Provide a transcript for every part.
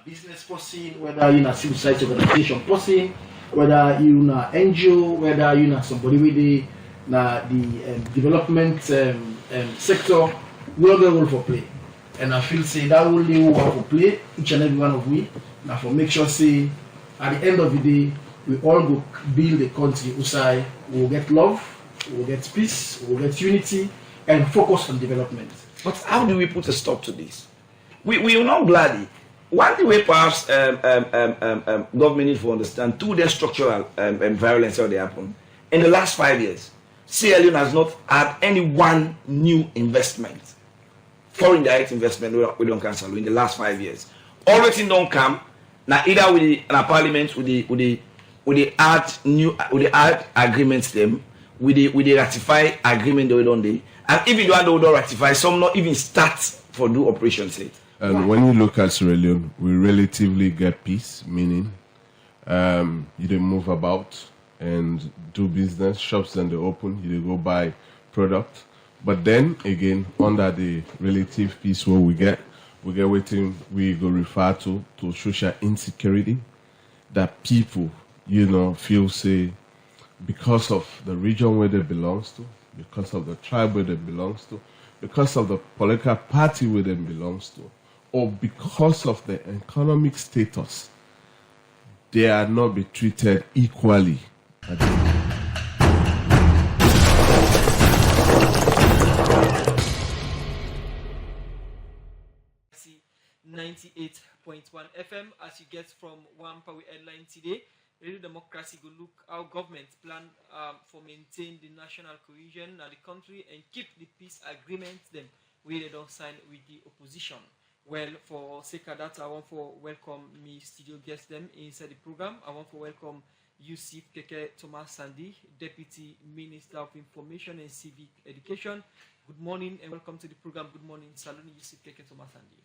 business person, whether you're a civil society organization person, whether you're an NGO, whether you're somebody with the development sector, we all get a role for play. And I feel say that only we have to play, each and every one of we, now for make sure say at the end of the day, we all go build a country outside, we will get love, we will get peace, we will get unity, and focus on development. But how do we put a stop to this? We will not gladly. One thing we perhaps government need to understand, through their structural violence that they happen, in the last 5 years, Sierra Leone has not had any one new investment, foreign direct investment we don't cancel in the last 5 years. All waiting don't come now either with the parliament with the add agreements them with the ratify agreement they don't do, and even though they don't ratify, some not even start for do operations. And when you look at Sierra Leone, we relatively get peace, meaning you don't move about and do business, shops and they open, you go buy product. But then again, under the relative peace what we get waiting, we go refer to social insecurity, that people, feel say because of the region where they belongs to, because of the tribe where they belongs to, because of the political party where they belongs to, or because of the economic status, they are not be treated equally. 98.1 FM as you get from one power headline today. Radio Democracy will look how government plan for maintain the national cohesion of the country and keep the peace agreement them where they don't sign with the opposition. Well, for sake of that, I want to welcome me studio guests them inside the program. I want to welcome YSUF KEKETOMA SANDI, Deputy Minister of Information and Civic Education. Good morning and welcome to the program. Good morning, Salon YSUF KEKETOMA SANDI.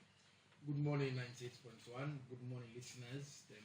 Good morning, 98.1. Good morning, listeners. Then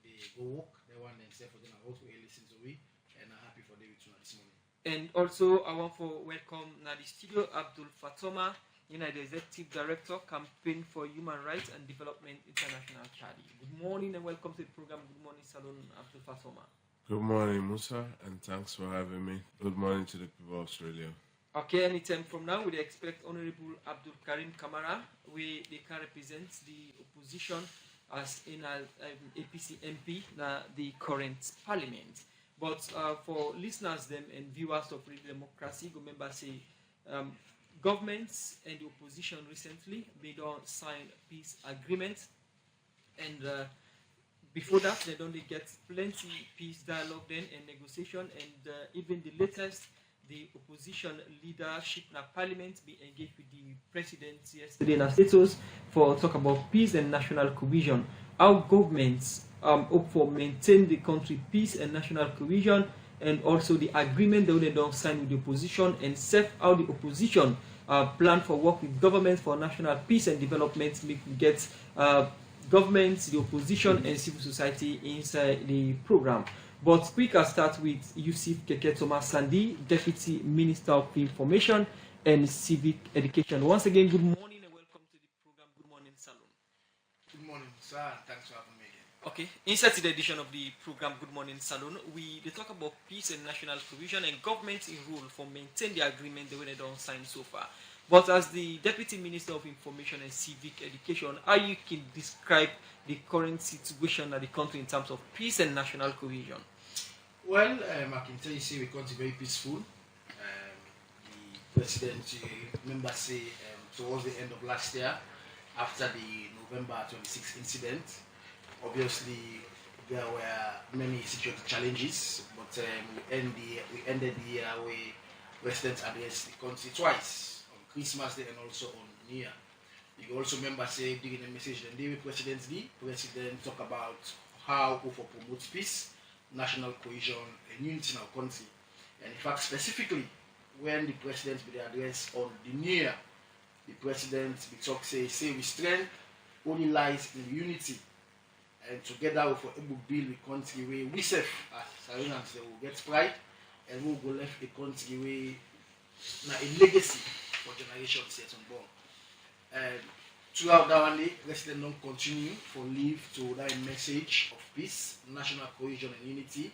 they go walk, they want themselves for them also listen to we, and I'm happy for them this morning. And also, I want to welcome now the studio ABDUL FATOMA, the Executive Director, Campaign for Human Rights and Development International Chadi. Good morning and welcome to the program. Good morning, Salon ABDUL FATOMA. Good morning, Musa, and thanks for having me. Good morning to the people of Australia. Okay, anytime from now, we expect Honorable Abdul Karim KAMARA, where they can represent the opposition as in APC MP, the current parliament. But for listeners them and viewers of Radio Democracy, remember say governments and the opposition recently they don't sign peace agreement, and before that they don't get plenty peace dialogue then and negotiation, and even the latest. The opposition leadership in parliament be engaged with the president yesterday in a status for talk about peace and national cohesion. How governments hope for maintain the country peace and national cohesion, and also the agreement that they don't sign with the opposition, and self how the opposition plan for work with government for national peace and development, make we get governments, the opposition and civil society inside the program. But we can start with YSUF KEKETOMA SANDI, Deputy Minister of Information and Civic Education. Once again, good morning and welcome to the program. Good morning, Salon. Good morning, sir, and thanks for having me again. Okay, inside the edition of the program, Good Morning, Salon, they talk about peace and national cohesion and government in role for maintain the agreement the way they don't sign so far. But as the Deputy Minister of Information and Civic Education, how you can describe the current situation of the country in terms of peace and national cohesion? Well, I can tell you, say we country very peaceful. The president, remember, say towards the end of last year, after the November 26th incident, obviously there were many security challenges, but we ended the year where president addressed the country twice, on Christmas Day and also on New Year. You also remember, say during the message the day President talk about how we promote peace, national cohesion and unity in our country. And in fact, specifically, when the president will address on the New Year, the president will talk, say we strength only lies in unity, and together we will able build a country where we self, as Sarinans, will get pride, and we will left a country where a legacy for generations yet unborn. And Throughout that one day, residents don't continue for leave to that message of peace, national cohesion and unity.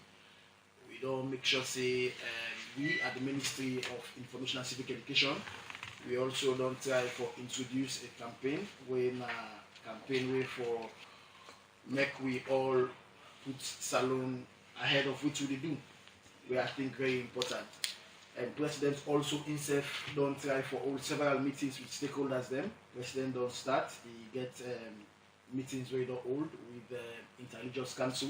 We don't make sure say we at the Ministry of Information and Civic Education, we also don't try for introduce a campaign when campaign way for make we all put salon ahead of which we do. We I think very important. And President also himself don't try for all several meetings with stakeholders them. President don't start. He get meetings very hold with the Intelligence Council.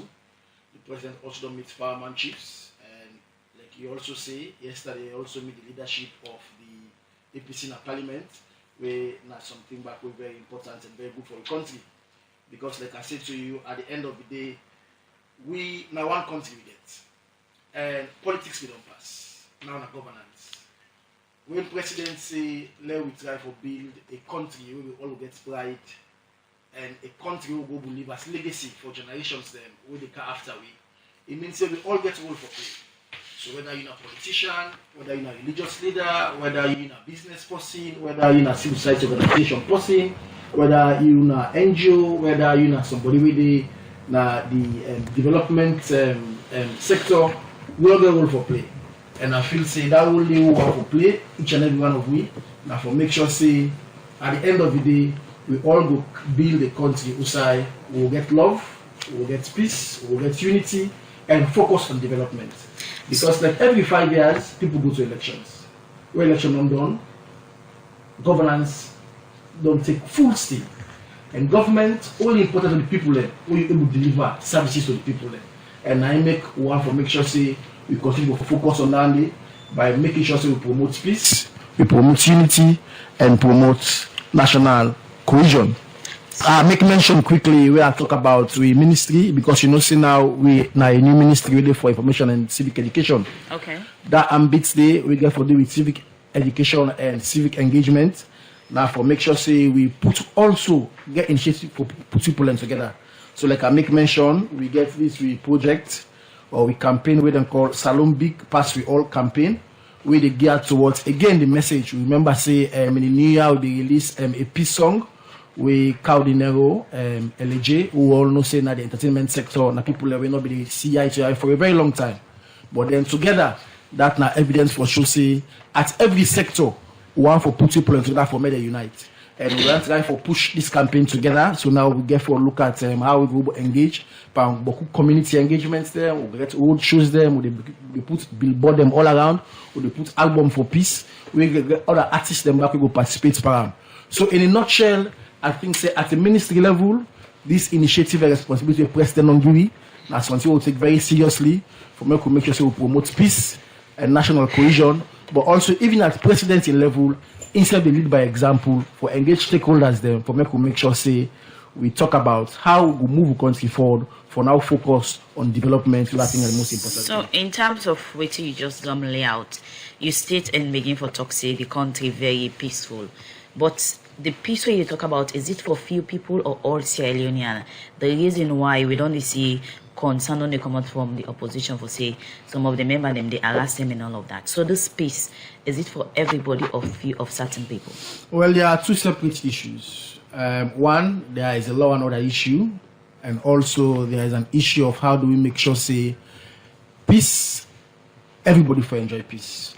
The President also don't meet fireman chiefs. And like he also say, yesterday he also meet the leadership of the APC in the Parliament, where now something back was very important and very good for the country. Because like I said to you, at the end of the day, we now one country we get. And politics we don't pass. Now on governance. When President say, let we try to build a country where we all get pride and a country who will leave us legacy for generations them, where they come after we, it means that we all get role for play. So whether you're a politician, whether you're a religious leader, whether you're a business person, whether you're a civil society organization person, whether you're an NGO, whether you're somebody with the development sector, we all get role for play. And I feel say that only we want to play, each and every one of we. Now for make sure say at the end of the day, we all go build a country where we will get love, we will get peace, we will get unity, and focus on development. Because like every 5 years, people go to elections. When election not done, governance don't take full steam. And government only important to the people there, only able to deliver services to the people there. And I make one for make sure say we continue to focus on that by making sure we promote peace, we promote unity, and promote national cohesion. I make mention quickly where I talk about the ministry, because you know, see now we now a new ministry ready for information and civic education. Okay. That ambits day we get for do with civic education and civic engagement. Now for make sure say we put also get initiative for put people together. So like I make mention, we get this project or we campaign with them called Salon Big Pass We All campaign, where they gear towards again the message. Remember say in the new year they release a peace song with Cardinero, LJ, who all know say now the entertainment sector, now people will not be the CI to for a very long time. But then together, that now evidence for sure say at every sector, one for put people together for me they unite. And we are trying to push this campaign together. So now we get for look at how we go engage, community engagements there. We get road shows them. We put billboard them all around. We put album for peace. We get other artists them back. We go participate. So in a nutshell, I think say at the ministry level, this initiative and responsibility of President Ongiri, that's something we'll take very seriously. For me to make sure we promote peace and national cohesion, but also even at presidency level. Instead they lead by example for engage stakeholders there for make sure say we talk about how we move the country forward for now focus on development. I think is the most important. So in terms of what you just lay out, you state and begin for talk say the country very peaceful. But the peace where you talk about, is it for few people or all Sierra Leonean? The reason why we don't see concern only come out from the opposition for say some of the members them they harass them and all of that. So this peace, is it for everybody or few of certain people? Well, there are two separate issues. One, there is a law and order issue, and also there is an issue of how do we make sure say peace, everybody for enjoy peace.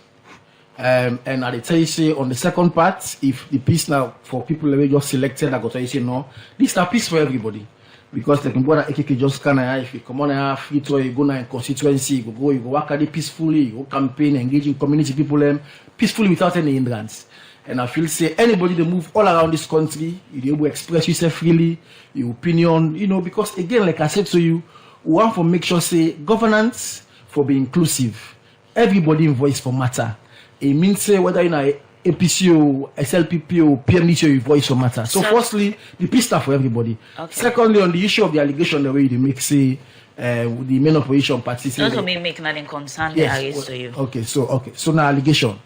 And I tell you say on the second part, if the peace now for people that we just selected, I go tell you say no, this is peace for everybody. Because the people that KKK just kind of, if you come on and free to you go now in constituency, you go work at it peacefully, you go campaign, engage in community people peacefully without any hindrance. And I feel say anybody that move all around this country, you be able to express yourself freely, your opinion, you know, because again, like I said to you, we want to make sure say governance for be inclusive. Everybody in voice for matter. It means say whether you know APC or SLPP or PMDC, your voice for matter. So firstly, the peace stuff for everybody. Okay. Secondly, on the issue of the allegation, the way they make say the main opposition party say also make nothing concern yes, to you. Okay, so now allegation.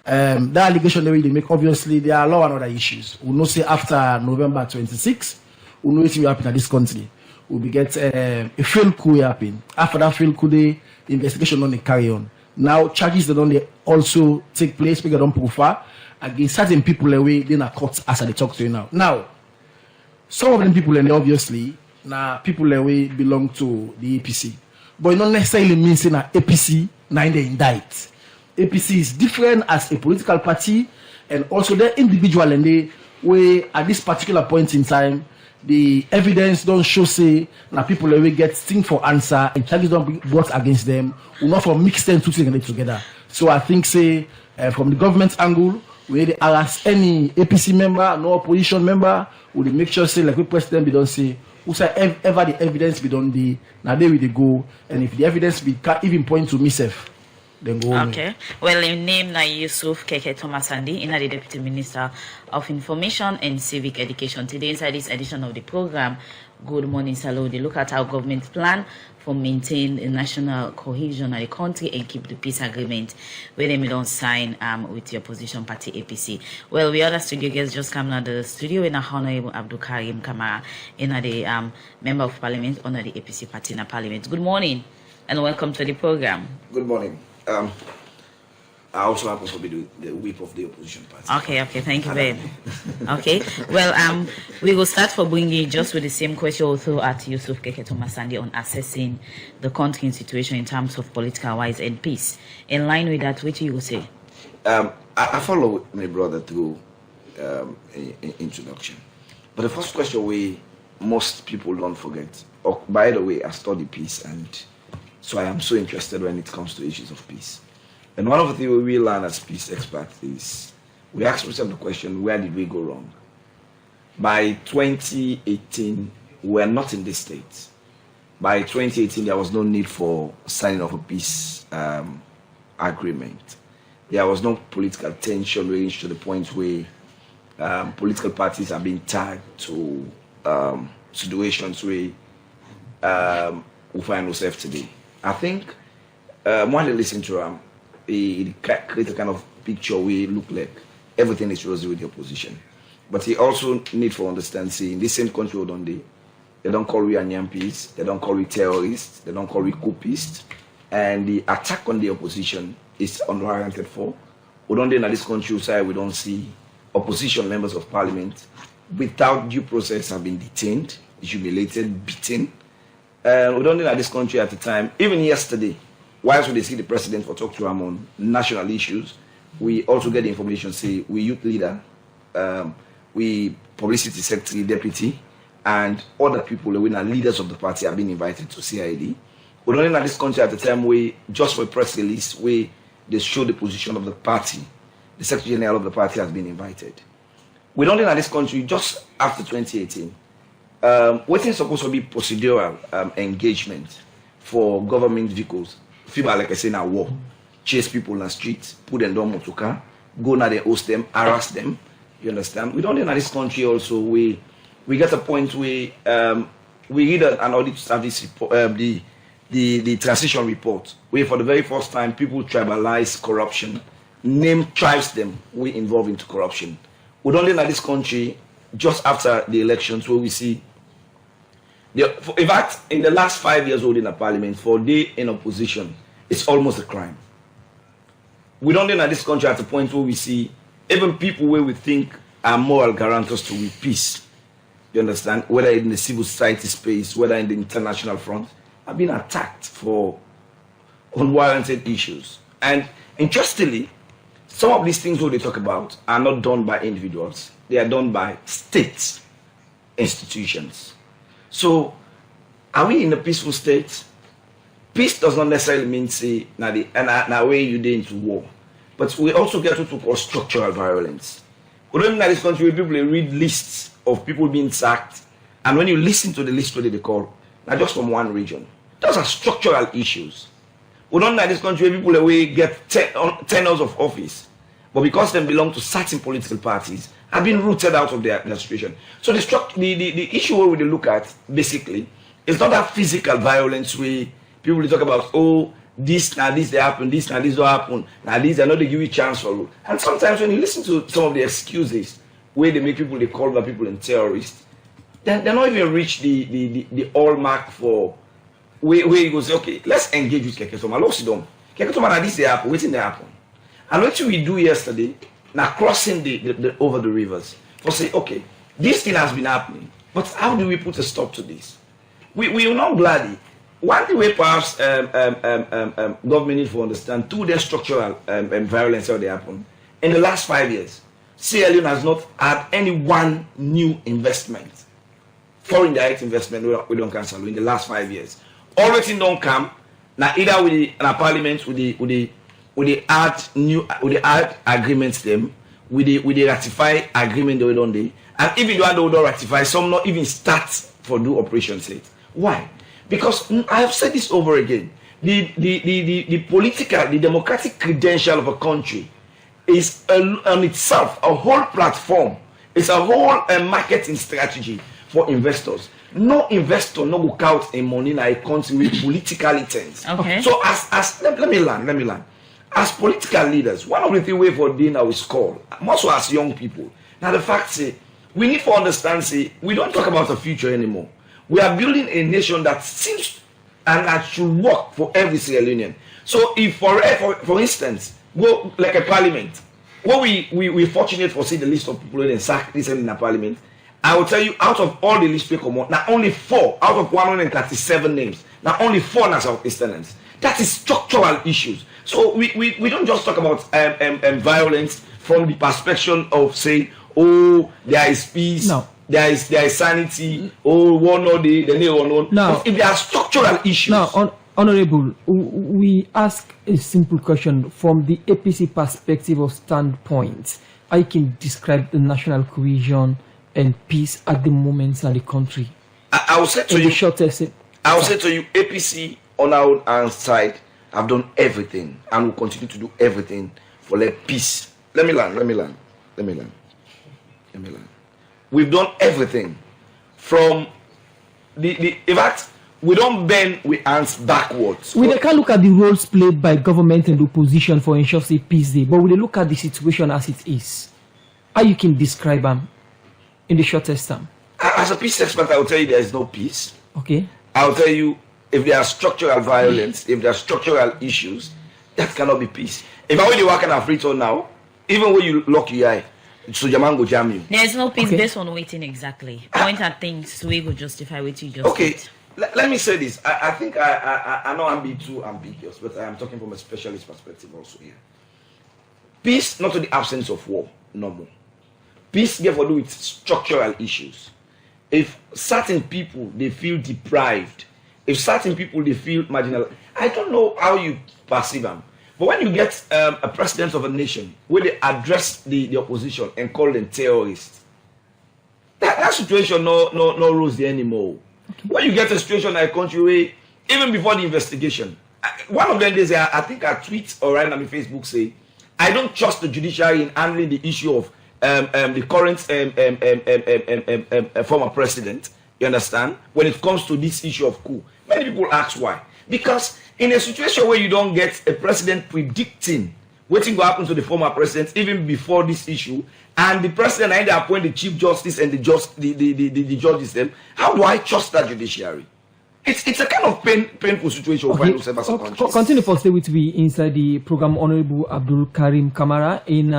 The allegation the way they make, obviously there are a lot of other issues. We know say after November 26, we know what will happen in this country. We will get a failed coup happen. After that failed coup, the investigation don't carry on. Now charges that don't also take place because don't profile against certain people away then are caught as I talk to you now. Now, some of them people and obviously now people that we belong to the APC, but it not necessarily means in APC now they indict. APC is different as a political party, and also the individual and they way at this particular point in time the evidence don't show say now people that we get thing for answer and charges don't be brought against them. We not for mix them two things together. So I think say from the government angle, we they harass any APC member, no opposition member, we make sure say like we president we don't say who say ever the evidence be done the now there we they go, and if the evidence be can't even point to myself, then go. Okay. Well, in name na YSUF KEKETOMA SANDI, the Deputy Minister of Information and Civic Education. Today inside this edition of the program, Good Morning Salud, they look at our government plan for maintain the national cohesion of the country and keep the peace agreement where they don't sign with the opposition party APC. Well, we other studio guests just come out the studio in a Honorable ABDUL KAMARA, in the Member of Parliament under the APC party in the Parliament. Good morning and welcome to the program. Good morning. I also happen to be the whip of the opposition party. Okay, thank you very much. Okay, well, we will start for bringing just with the same question also at YSUF KEKETOMA SANDI on assessing the country situation in terms of political wise and peace. In line with that, what you will say? I follow my brother through introduction. But the first question most people don't forget, by the way, I study peace, and so I am so interested when it comes to issues of peace. And one of the things we learn as peace experts is we ask ourselves the question, where did we go wrong? By 2018, we were not in this state. By 2018, there was no need for signing of a peace agreement. There was no political tension reached to the point where political parties are being tagged to situations where we find ourselves today. I think when I listen to him, he creates a kind of picture where it look like everything is rosy with the opposition. But he also need to understand, see, in this same country, they don't call we Anyampies, they don't call we terrorists, they don't call we coupists, and the attack on the opposition is unwarranted for. We don't in this country side, we don't see opposition members of parliament without due process have been detained, humiliated, beaten. We don't in this country at the time, even yesterday, whilst we see the president for talk to him on national issues, we also get the information say we youth leader, we publicity secretary deputy, and other people who are leaders of the party have been invited to CID. We don't in this country at the time we just for a press release where they show the position of the party. The Secretary General of the party has been invited. We don't in this country just after 2018. What is supposed to be procedural engagement for government vehicles? Feel like I say now war, chase people on the streets, put them down motor car, go now they host them, harass them. You understand? We don't in this country also we get a point where we read an audit service report, the transition report, where for the very first time people tribalize corruption, name tribes them we involved into corruption. We don't in this country just after the elections where we see. In fact, in the last 5 years holding a parliament, for day in opposition, it's almost a crime. We don't in this country at a point where we see even people where we think are moral guarantors to peace. You understand? Whether in the civil society space, whether in the international front, have been attacked for unwarranted issues. And interestingly, some of these things what they talk about are not done by individuals. They are done by state institutions. So, are we in a peaceful state? Peace does not necessarily mean say now way you did into war, but we also get what we call structural violence. We don't in this country where people read lists of people being sacked, and when you listen to the list what they call, not just from one region, those are structural issues. We don't in this country where people get tenures of office, but because they belong to certain political parties, have been rooted out of their situation. So the issue where we look at basically is not that physical violence where people talk about, oh, this they happen, this don't happen, now these are not they give you a chance for. And sometimes when you listen to some of the excuses where they make people, they call the people in terrorists, they're not even reach the hallmark for where you go say, okay, let's engage with KEKETOMA. Let's sit down. KEKETOMA, now this they happen, waiting they happen. And what we do yesterday, now crossing the over the rivers, for say, okay, this thing has been happening. But how do we put a stop to this? We will not gladly. One thing way perhaps government need to understand, through their structural violence how they happen, in the last 5 years, Sierra Leone has not had any one new investment, foreign direct investment we don't cancel in the last 5 years. All waiting don't come. Now either with the parliament with the add agreements them, with the ratify agreement they don't do, and even the one they don't ratify, some not even start for do operation state. Why? Because I have said this over again. The political, the democratic credential of a country is on itself a whole platform. It's a whole marketing strategy for investors. No investor no go count in money in a country with politically tense. Okay. So let me learn. As political leaders, one of the things we for dinner is called, also as young people. Now the fact say we need to understand, say we don't talk about the future anymore. We are building a nation that seems and that should work for every Sierra Leonean. So if for instance, go like a parliament, where we're fortunate for see the list of people in sack recently in a parliament, I will tell you, out of all the list we come on, now only 4 out of 137 names, now only 4 are Southeasterners. That is structural issues. So we don't just talk about violence from the perspective of saying, oh, there is peace, no. there is sanity, oh, one or the other one. No. If there are structural issues. Now, Honorable, we ask a simple question from the APC perspective or standpoint. I can describe the national cohesion and peace at the moment in the country. I will say to you, I will say to you, APC on our own side have done everything and will continue to do everything for like peace. Let me learn. We've done everything from in fact, we don't bend with hands backwards. We can't look at the roles played by government and opposition for ensure say peace day, but we look at the situation as it is. How you can describe them in the shortest term? As a peace expert, I will tell you there is no peace. Okay. I will tell you if there are structural violence, if there are structural issues, that cannot be peace. If I were working at Frito now, even when you lock your eye, so Jaman go jam you. There is no peace based on waiting exactly. Point at things we go justify what you just okay. said. Let me say this. I think I know I'm being too ambiguous, but I am talking from a specialist perspective also here. Peace, not to the absence of war, no more. Peace get to do with structural issues. If certain people they feel deprived, if certain people they feel marginal, I don't know how you perceive them. But when you get a president of a nation where they address the opposition and call them terrorists, that situation no rules there anymore. Okay. When you get a situation like a country where even before the investigation, one of them days I think I tweet or write on my Facebook say, I don't trust the judiciary in handling the issue of the current former president. You understand? When it comes to this issue of coup, many people ask why. Because in a situation where you don't get a president predicting what will happen to the former president even before this issue, and the president either appoint the chief justice and the judges them, how do I trust that judiciary? It's a kind of painful situation. Okay. Continue for stay with me inside the program. Honorable ABDUL KAMARA in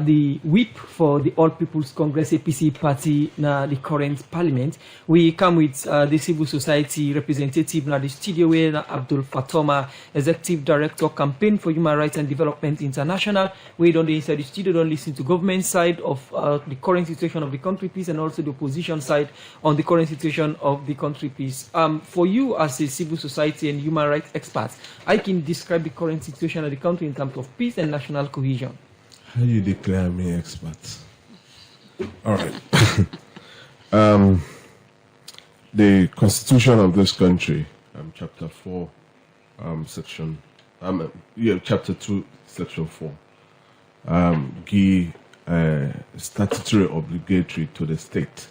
the whip for the All People's Congress APC party na the current parliament. We come with the civil society representative na the studio where ABDUL FATOMA, executive director campaign for human rights and development international. We don't inside the studio don't listen to government side of the current situation of the country peace and also the opposition side on the current situation of the country peace. For you as a civil society and human rights expert, I can describe the current situation of the country in terms of peace and national cohesion. How do you declare me expert? All right. The constitution of this country, chapter 4, section, chapter 2, section 4, give statutory obligatory to the state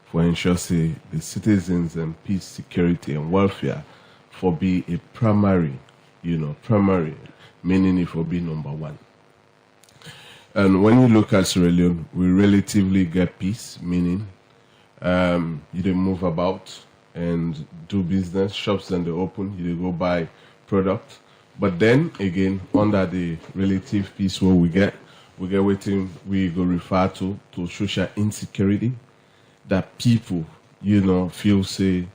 for ensure say the citizens and peace, security and welfare for be a primary, meaning it for be number one. And when you look at Sierra Leone, we relatively get peace, meaning you don't move about and do business, shops and they open, you go buy product. But then again, under the relative peace what we get waiting we go refer to social insecurity. that people, feel, say,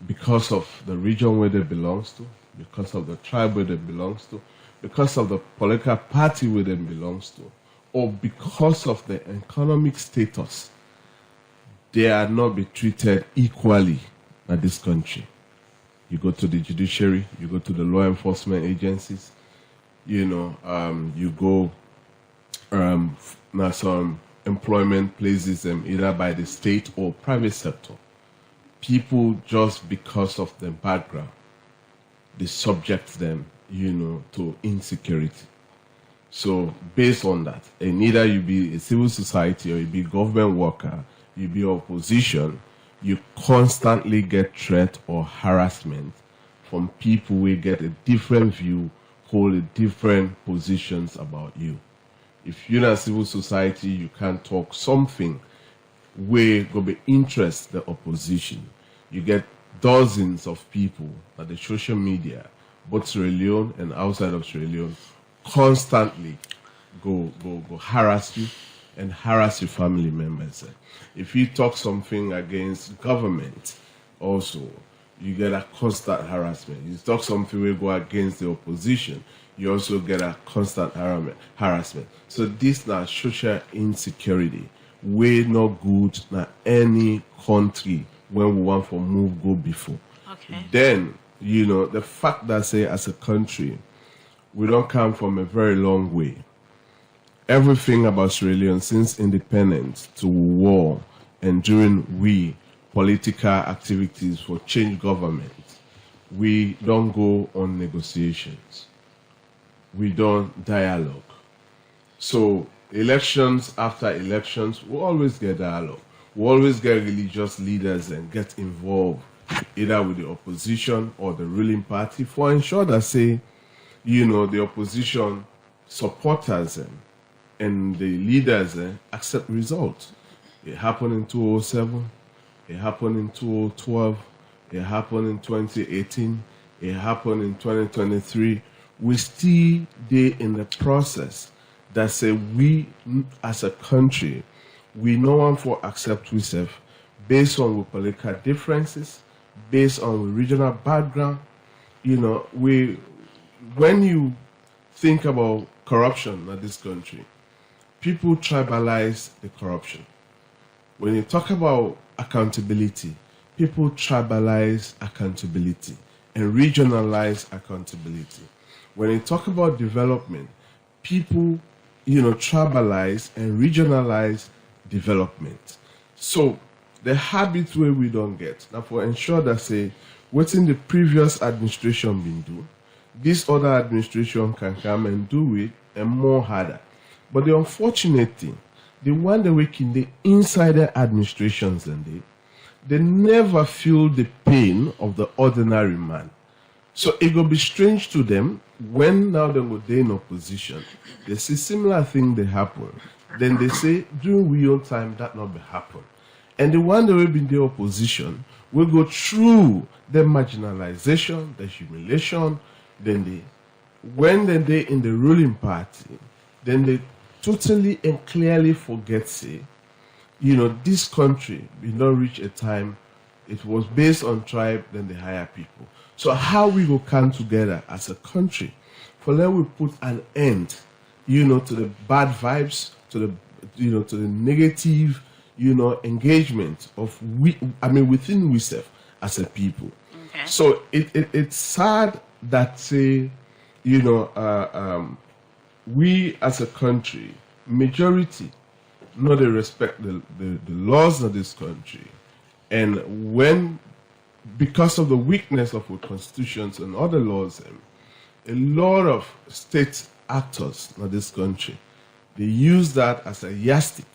because of the region where they belongs to, because of the tribe where they belongs to, because of the political party where they belongs to, or because of the economic status, they are not be treated equally in this country. You go to the judiciary, you go to the law enforcement agencies, you go now some employment places either by the state or private sector. People, just because of their background, they subject them, to insecurity. So based on that, and either you be a civil society or you be government worker, you be opposition, you constantly get threat or harassment from people who get a different view, hold a different positions about you. If you're in a civil society, you can talk something where go be interest the opposition. You get dozens of people at the social media, both Sierra Leone and outside of Sierra Leone, constantly go harass you and harass your family members. If you talk something against government, also, you get a constant harassment. You talk something will go against the opposition, you also get a constant harassment. So this now social insecurity, way not good na any country when we want for move go before. Okay. Then, the fact that say as a country, we don't come from a very long way. Everything about Sierra Leone since independence to war and during political activities for change government, we don't go on negotiations. We don't dialogue. So elections after elections, we always get dialogue. We always get religious leaders and get involved either with the opposition or the ruling party for ensure that say, the opposition supporters and the leaders accept results. It happened in 2007, it happened in 2012, it happened in 2018, it happened in 2023. We still there in the process that say we as a country, we no one for accept YSUF based on with political differences, based on with regional background. When you think about corruption in this country, people tribalize the corruption. When you talk about accountability, people tribalize accountability and regionalize accountability. When you talk about development, people, tribalize and regionalize development. So the habit where we don't get. Now for ensure that say, what's in the previous administration been do, this other administration can come and do it and more harder. But the unfortunate thing, the one that work in the insider administrations and they never feel the pain of the ordinary man. So it will be strange to them when now they go there in opposition. They see similar thing they happen. Then they say during real time that not be happen. And the one that will be in the opposition will go through the marginalization, the humiliation. Then when they in the ruling party, then they totally and clearly forget, say, this country will not reach a time it was based on tribe, then they hire people. So how we will come together as a country for let we put an end, to the bad vibes, to the to the negative, engagement of within YSUF as a people. Okay. So it's sad that say, we as a country, majority, not they respect the laws of this country. And when, because of the weakness of our constitutions and other laws, a lot of state actors in this country, they use that as a yardstick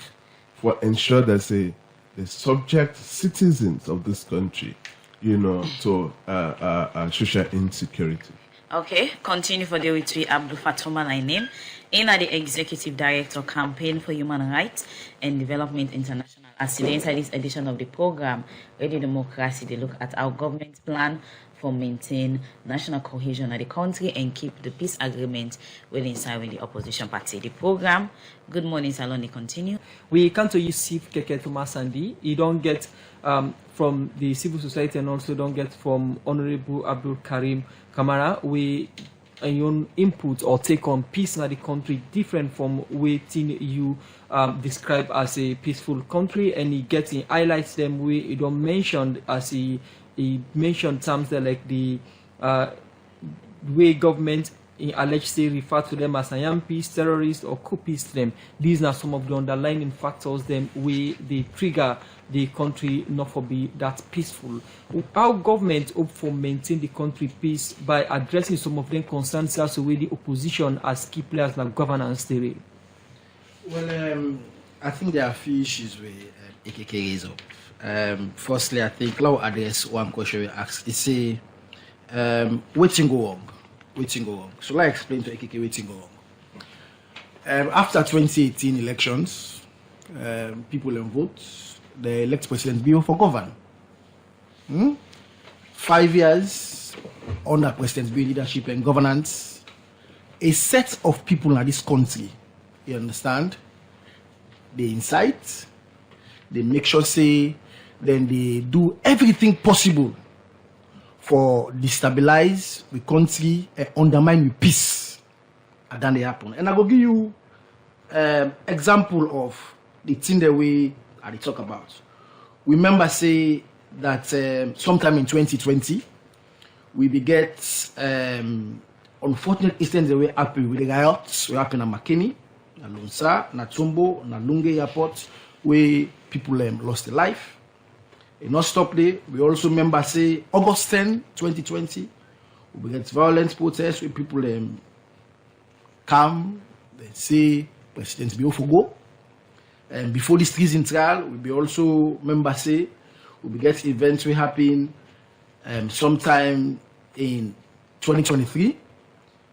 for ensure that they subject citizens of this country, to social insecurity. Okay, continue for the with ABDUL FATOMA, my name. In the Executive Director Campaign for Human Rights and Development International. As today inside this edition of the program, Radio Democracy, they look at our government plan for maintain national cohesion of the country and keep the peace agreement inside with the opposition party. The program, good morning, Salon, they continue. We come to YSUF KEKETOMA SANDI. You don't get from the civil society and also don't get from Honorable ABDUL Karim KAMARA. We your input or take on peace in the country different from waiting you describe as a peaceful country, and he gets in highlights them where you don't mention as he mentioned terms that like the way government allegedly refer to them as I am peace, terrorists or coupists them. These are some of the underlying factors them where they trigger the country not for be that peaceful. Our government hope for maintain the country peace by addressing some of them concerns as where the opposition as key players like governance theory. Well, I think there are a few issues where AKK raise up. Firstly, I think I'll address one question we asked. It's a waiting go wrong. Waiting go wrong. So I explain to AKK waiting go wrong. After 2018 elections, people vote. They elect President Bio for govern. 5 years under President Bio leadership and governance, a set of people in this country, you understand, they incite, they make sure say, then they do everything possible for destabilize the country and undermine the peace. And then they happen. And I will give you example of the thing that we talk about. Remember say that sometime in 2020, we get unfortunate incidents that were happening with the riots. We happen at Makeni, na Lonsa, na Tumbo, na Lunge Airport, where people lost their life. It not stop there. We also remember say August 10, 2020, we get violent protests where people come, they say President Bio for go. And before this treason trial, we be also remember say we get events will happen sometime in 2023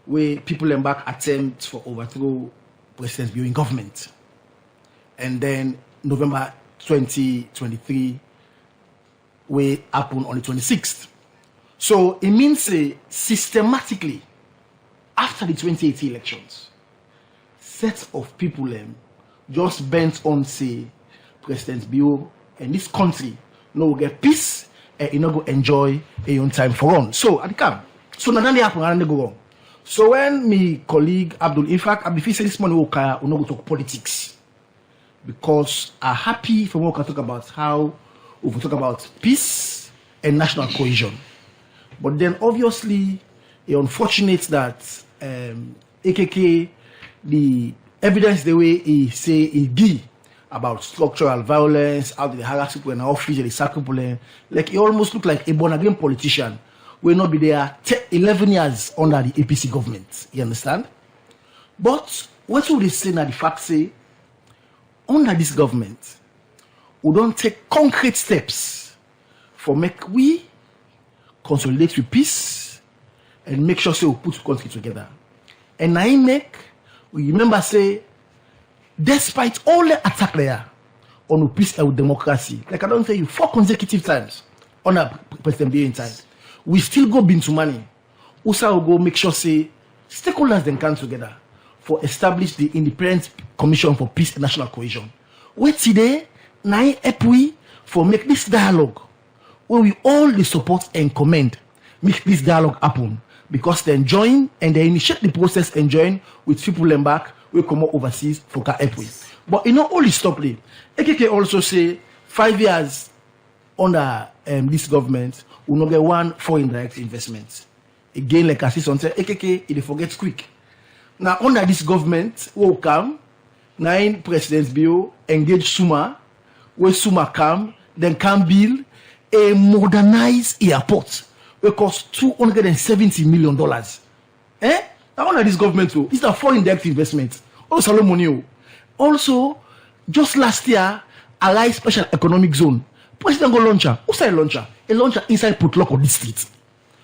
where people embark attempt for overthrow President Bio in government. And then November 2023 will happen on the 26th. So it means systematically after the 2018 elections, sets of people just bent on say President Bio and this country no will get peace and you know go enjoy a own time for on. So at the camp. So now they happen and they go on. So when my colleague Abdul, in fact, I say this morning we no go talk politics because I'm happy for what we can talk about how we will talk about peace and national cohesion. But then obviously it's unfortunate that AKK the evidence the way he say he give about structural violence, how they harass people in the office, they sack people, like he almost look like a born-again politician will not be there 11 years under the APC government. You understand? But what would they say now the fact say under this government, we don't take concrete steps for make we consolidate with peace and make sure say we put the country together. And I make we remember say, despite all the attack there on peace and democracy, like I don't tell you 4 consecutive times on a President Bio in time, we still go bin to money. Also go make sure say stakeholders then come together for establish the Independent Commission for Peace and National Cohesion. Wait today, now we for make this dialogue where we all the support and commend make this dialogue happen. Because they join and they initiate the process and join with people back we come overseas for Kaepwe. But you know, only stop there. AKK also say 5 years under this government will not get one foreign direct investment. Again, like I see something, AKK it forgets quick. Now under this government, will come 9 presidents Bio engage Suma, where Suma come, then can build a modernized airport. It costs $270 million. Now under this government, too, it's a foreign direct investment. Also, money. Also, just last year, Allied Special Economic Zone. President go launcher. Who's a launcher? A launcher inside Putloko district.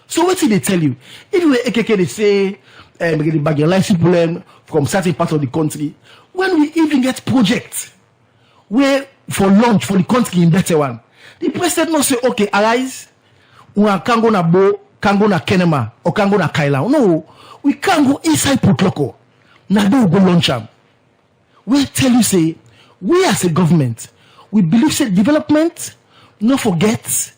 So what did they tell you? If you were AKK, they say the marginalized people from certain parts of the country. When we even get projects where for launch for the country in better one. The president not say, okay, arise, we can't go na Bo, can't go na Kenema, or can't go na Kaila. No, we can't go inside Putloko. Now they will go launch them. We tell you, say, we as a government, we believe say development, not forget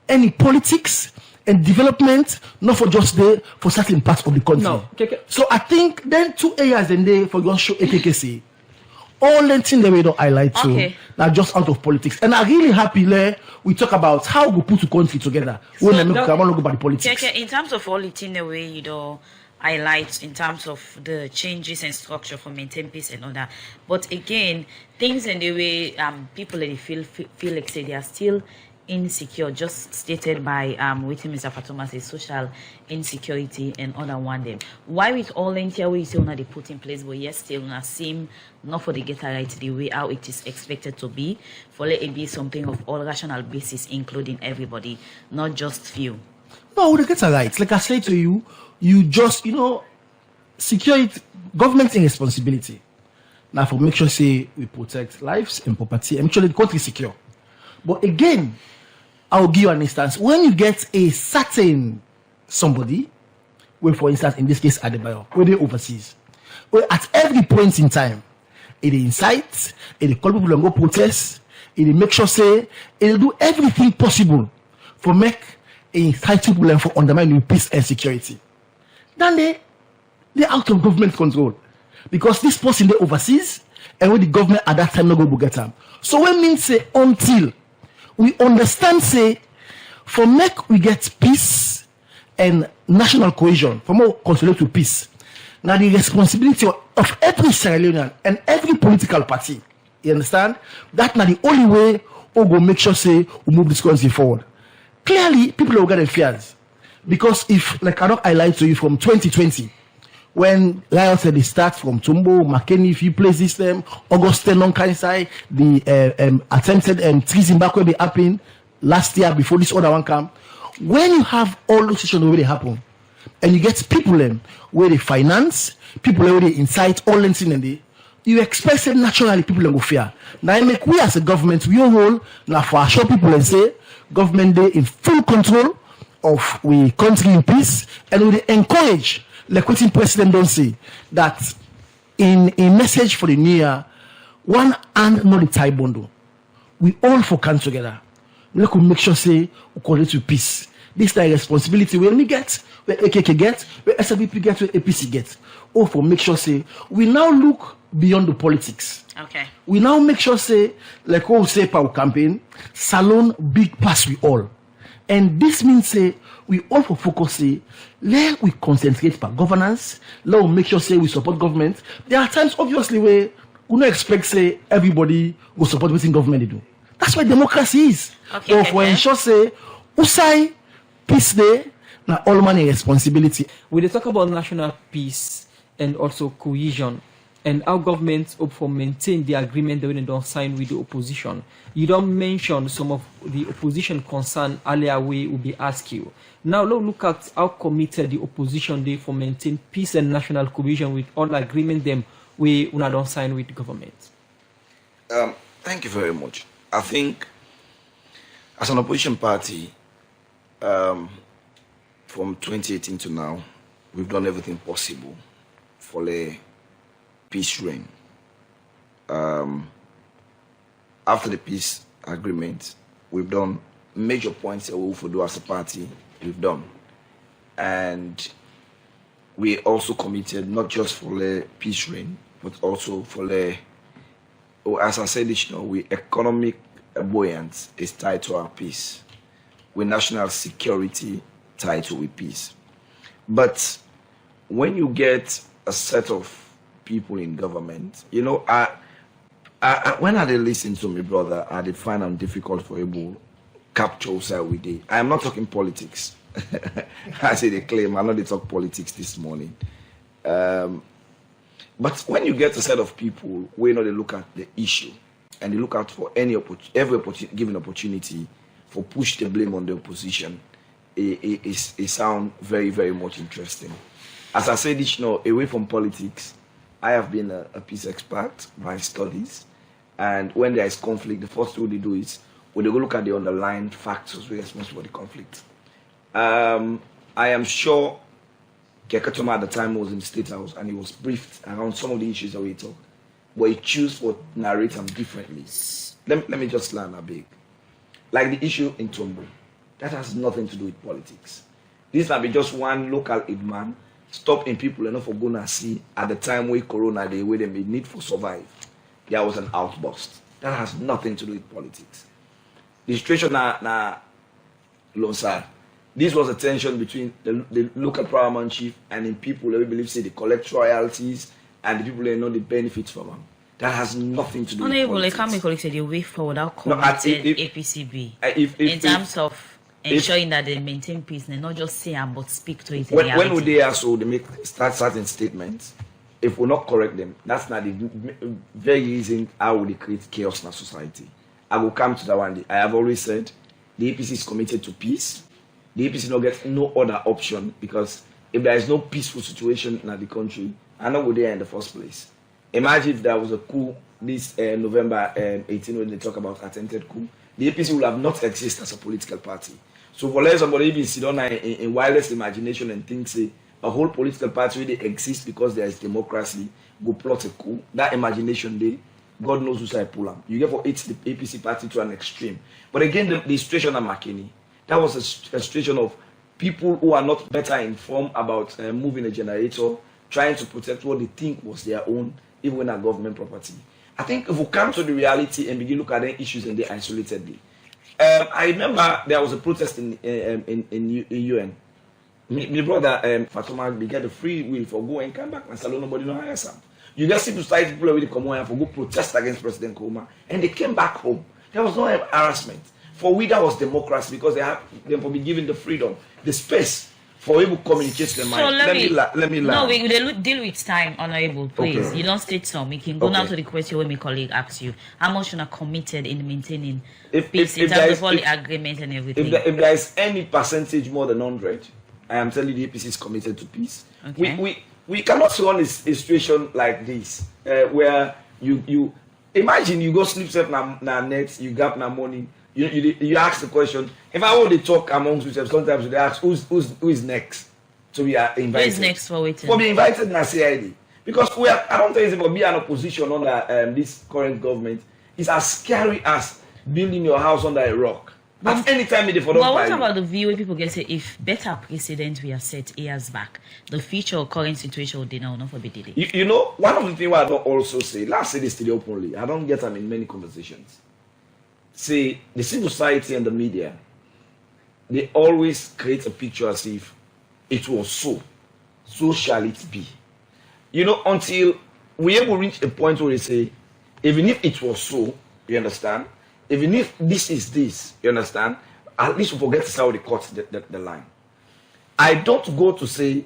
any politics, and development, not for just there for certain parts of the country. No. So I think then 2 areas in there for your show AKKC. All the things that we don't highlight to now just out of politics. And I'm really happy we talk about how we put the country together. So when I want to go about the politics. In terms of all the things the way you don't highlight in terms of the changes and structure for maintain peace and all that. But again, things in the way people they feel like say they are still insecure, just stated by with Mr. FATOMA says social insecurity and other one them. Why with all the way you say they put in place, but yes, still not seem not for the get right the way how it is expected to be, for let it be something of all rational basis, including everybody, not just few. No, they get right. Like I say to you, you just security, government in responsibility. Now for make sure say we protect lives and property and make sure the country is secure. But again, I'll give you an instance. When you get a certain somebody, where for instance in this case Adebayo, where they overseas, where at every point in time, it incite, it call people to go protest, it make sure say it'll do everything possible for make incite people and for undermine peace and security. Then they're out of government control. Because this person they overseas and when the government at that time not go get them. So when means say until we understand say for make we get peace and national cohesion, for more consolidate to peace. Now the responsibility of every Sierra Leonean and every political party, you understand? That now the only way we go make sure say we move this country forward. Clearly, people will get fears. Because if, like I don't highlight to you from 2020, when riots they start from Tumbo, Makeni, few places them, Augustine on Kansai, the attempted treason back where they happened last year before this other one come. When you have all those situations where they happen, and you get people where they finance, people where they incite all things in the you expect that naturally people go fear. Now I make we as a government, we all now for assure people and say government they in full control of we country in peace and we encourage like what the president don't say that in a message for the new year, one hand not the tie bundle. We all for come together. We could make sure say we call it to peace. This is the responsibility where we get, where AKK get, where SLPP get, where APC get. All for make sure say we now look beyond the politics. Okay. We now make sure say like what we say for our campaign, salon big pass we all. And this means say we all for focus say let we concentrate on governance, let we make sure say we support government. There are times obviously where we don't expect say everybody will support what government they do. That's what democracy is. Okay, But for ensure say usai peace day now all money responsibility. We talk about national peace and also cohesion and how governments hope for maintain the agreement that they don't sign with the opposition. You don't mention some of the opposition concern earlier we will be asked you. Now let's look at how committed the opposition they for maintain peace and national cohesion with all agreement them we don't sign with the government. Thank you very much. I think as an opposition party, from 2018 to now, we've done everything possible for the peace reign. After the peace agreement, we've done major points that we will do as a party, we've done. And we also committed not just for the peace reign, but also for the, as I said, we economic buoyance is tied to our peace. With national security tied to with peace. But when you get a set of people in government, when I did listen to me, brother, I did find it difficult for able capture side we did. I am not talking politics. I say they claim I know they talk politics this morning. But when you get a set of people, they look at the issue and they look out for every given opportunity for push the blame on the opposition, it sounds very, very much interesting. As I said, away from politics, I have been a peace expert by studies, and when there is conflict, the first thing they do is when they go look at the underlying factors responsible for the conflict. I am sure KEKETOMA at the time was in the State House and he was briefed around some of the issues that we talked, but he chose to narrate them differently. Let me just land a big. Like the issue in Tombo, that has nothing to do with politics. This might be just one local aid man stopping people enough for going to see at the time where Corona, the way they made need for survive. There was an outburst. That has nothing to do with politics. The situation na Lonsar. This was a tension between the local paramount chief and the people that we believe say they collect royalties and the people that know the benefits from them. That has nothing to do with politics. Can't make colleague say the way forward our committed APCB in terms of ensuring that they maintain peace and not just say but speak to it. When would they also they start certain statements? If we not correct them, that's not the very easy how would they create chaos in our society. I will come to that one day. I have always said the APC is committed to peace. The APC not get no other option because if there is no peaceful situation in the country, I know we're there in the first place. Imagine if there was a coup this November 18 when they talk about attempted coup. The APC will have not exist as a political party. So for let somebody even sit down in wildest imagination and think say a whole political party really exists because there is democracy, go plot a coup. That imagination there, God knows who's I pull them. You get for it the APC party to an extreme. But again, the situation at McKinney, that was a situation of people who are not better informed about moving a generator, trying to protect what they think was their own, even when a government property. I think if we come to the reality and begin to look at the issues and they isolatedly. I remember there was a protest in UN. My brother FATOMA, they get a free will for go and come back and salon nobody no hire some. You get civil society people already come on for go protest against President Nkrumah and they came back home. There was no harassment. For we that was democracy because they have them for be given the freedom, the space for able to communicate their mind. Let me No, we will deal with time, Honorable, please. Okay. You don't state some. We can go now to the question where my colleague asks you. How much you are committed in maintaining peace in terms of all the agreement and everything? If there is any percentage more than 100, I am telling you the APC is committed to peace. Okay. We cannot run a situation like this where you imagine you go sleep safe na net, you gap na money. You ask the question. If I want to talk amongst yourselves, sometimes they ask who is next. So we are invited. Who is next for waiting? For being invited na CID. Because I don't think it's about being an opposition under this current government. It's as scary as building your house under a rock. At any time they for But what about the view where people get say if better precedent we have set years back, the future or current situation would now not forbid it? You know, one of the things I don't also say, let's say this to the openly, I don't get them in many conversations. See, the civil society and the media, they always create a picture as if it was so shall it be. You know, until we able to reach a point where they say, even if it was so, you understand? Even if this is this, you understand? At least we forget how they cut the line. I don't go to say,